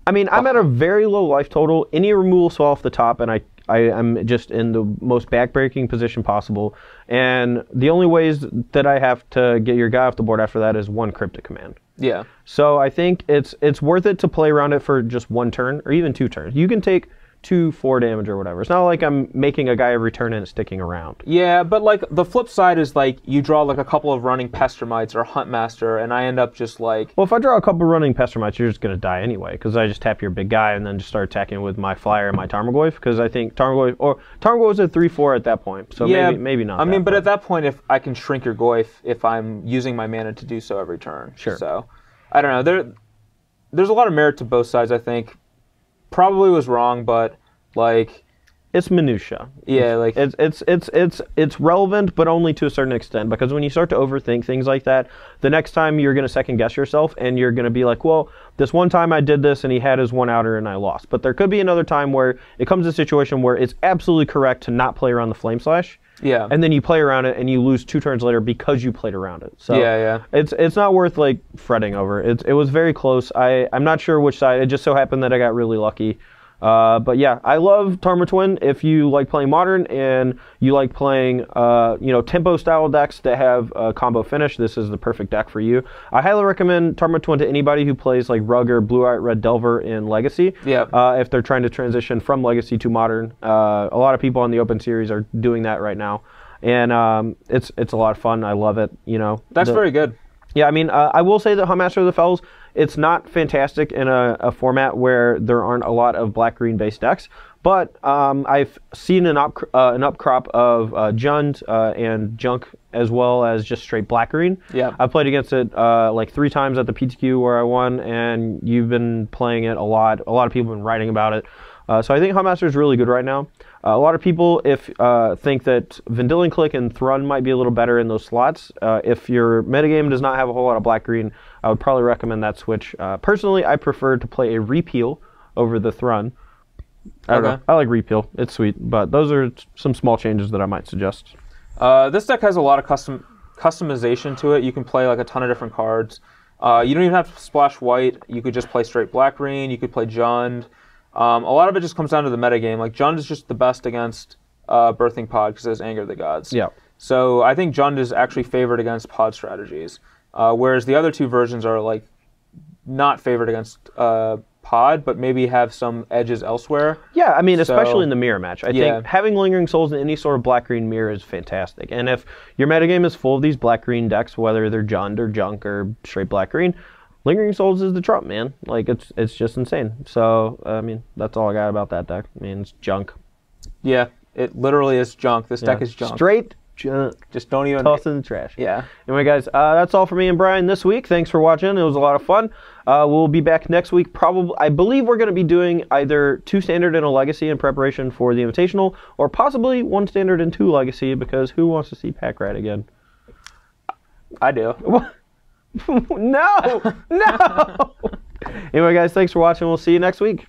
I mean, I'm at a very low life total. Any removal swell off the top, and I am just in the most backbreaking position possible. And the only ways that I have to get your guy off the board after that is 1 Cryptic Command. Yeah. So I think it's worth it to play around it for just 1 turn, or even 2 turns. You can take 2/4 damage or whatever. It's not like I'm making a guy every turn and it's sticking around. Yeah, but like the flip side is like you draw like a couple of running Pestermites or Huntmaster, and I end up just like. Well, if I draw a couple running Pestermites, you're just gonna die anyway, because I just tap your big guy and then just start attacking with my flyer and my Tarmogoyf, because I think Tarmogoyf is at 3/4 at that point. So yeah, maybe not. I mean, but at that point, if I can shrink your Goyf if I'm using my mana to do so every turn. Sure. So I don't know. There's a lot of merit to both sides. I think probably was wrong, but like it's minutia. Yeah, like it's relevant, but only to a certain extent, because when you start to overthink things like that, the next time you're going to second guess yourself, and you're going to be like, well, this one time I did this and he had his 1 outer and I lost. But there could be another time where it comes to a situation where it's absolutely correct to not play around the Flame Slash. Yeah. And then you play around it and you lose 2 turns later because you played around it. So yeah. It's not worth like fretting over. It was very close. I'm not sure which side. It just so happened that I got really lucky. But yeah, I love Tarmogoyf Twin. If you like playing Modern and you like playing tempo style decks that have a combo finish, this is the perfect deck for you. I highly recommend Tarmogoyf Twin to anybody who plays like Rug or Blue-White Red Delver in Legacy. Yeah. If they're trying to transition from Legacy to Modern, a lot of people on the Open Series are doing that right now, and it's a lot of fun. I love it. That's very good. Yeah, I mean, I will say that Huntmaster of the Fells, it's not fantastic in a format where there aren't a lot of black-green based decks, but I've seen an upcrop of Jund and Junk, as well as just straight black-green. Yeah. I've played against it like 3 times at the PTQ where I won, and you've been playing it a lot. A lot of people have been writing about it. So I think Huntmaster is really good right now. A lot of people think that Vendilion Click and Thrun might be a little better in those slots. If your metagame does not have a whole lot of black-green, I would probably recommend that switch. Personally, I prefer to play a Repeal over the Thrun. I don't know. I like Repeal. It's sweet, but those are some small changes that I might suggest. This deck has a lot of customization to it. You can play like a ton of different cards. You don't even have to splash white. You could just play straight black-green. You could play Jund. A lot of it just comes down to the metagame. Like, Jund is just the best against Birthing Pod because it has Anger of the Gods. Yeah. So I think Jund is actually favored against pod strategies, whereas the other 2 versions are, like, not favored against pod, but maybe have some edges elsewhere. Yeah, I mean, especially in the mirror match. I think having Lingering Souls in any sort of black-green mirror is fantastic. And if your metagame is full of these black-green decks, whether they're Jund or Junk or straight black-green, Lingering Souls is the trump, man. Like, it's just insane. So, I mean, that's all I got about that deck. I mean, it's junk. Yeah, it literally is junk. This deck is junk. Straight junk. Just don't even... Toss in the trash. Yeah. Anyway, guys, that's all for me and Brian this week. Thanks for watching. It was a lot of fun. We'll be back next week. Probably, I believe we're going to be doing either 2 Standard and a Legacy in preparation for the Invitational, or possibly 1 Standard and 2 Legacy, because who wants to see Pack Rat again? I do. No! No! Anyway, guys, thanks for watching. We'll see you next week.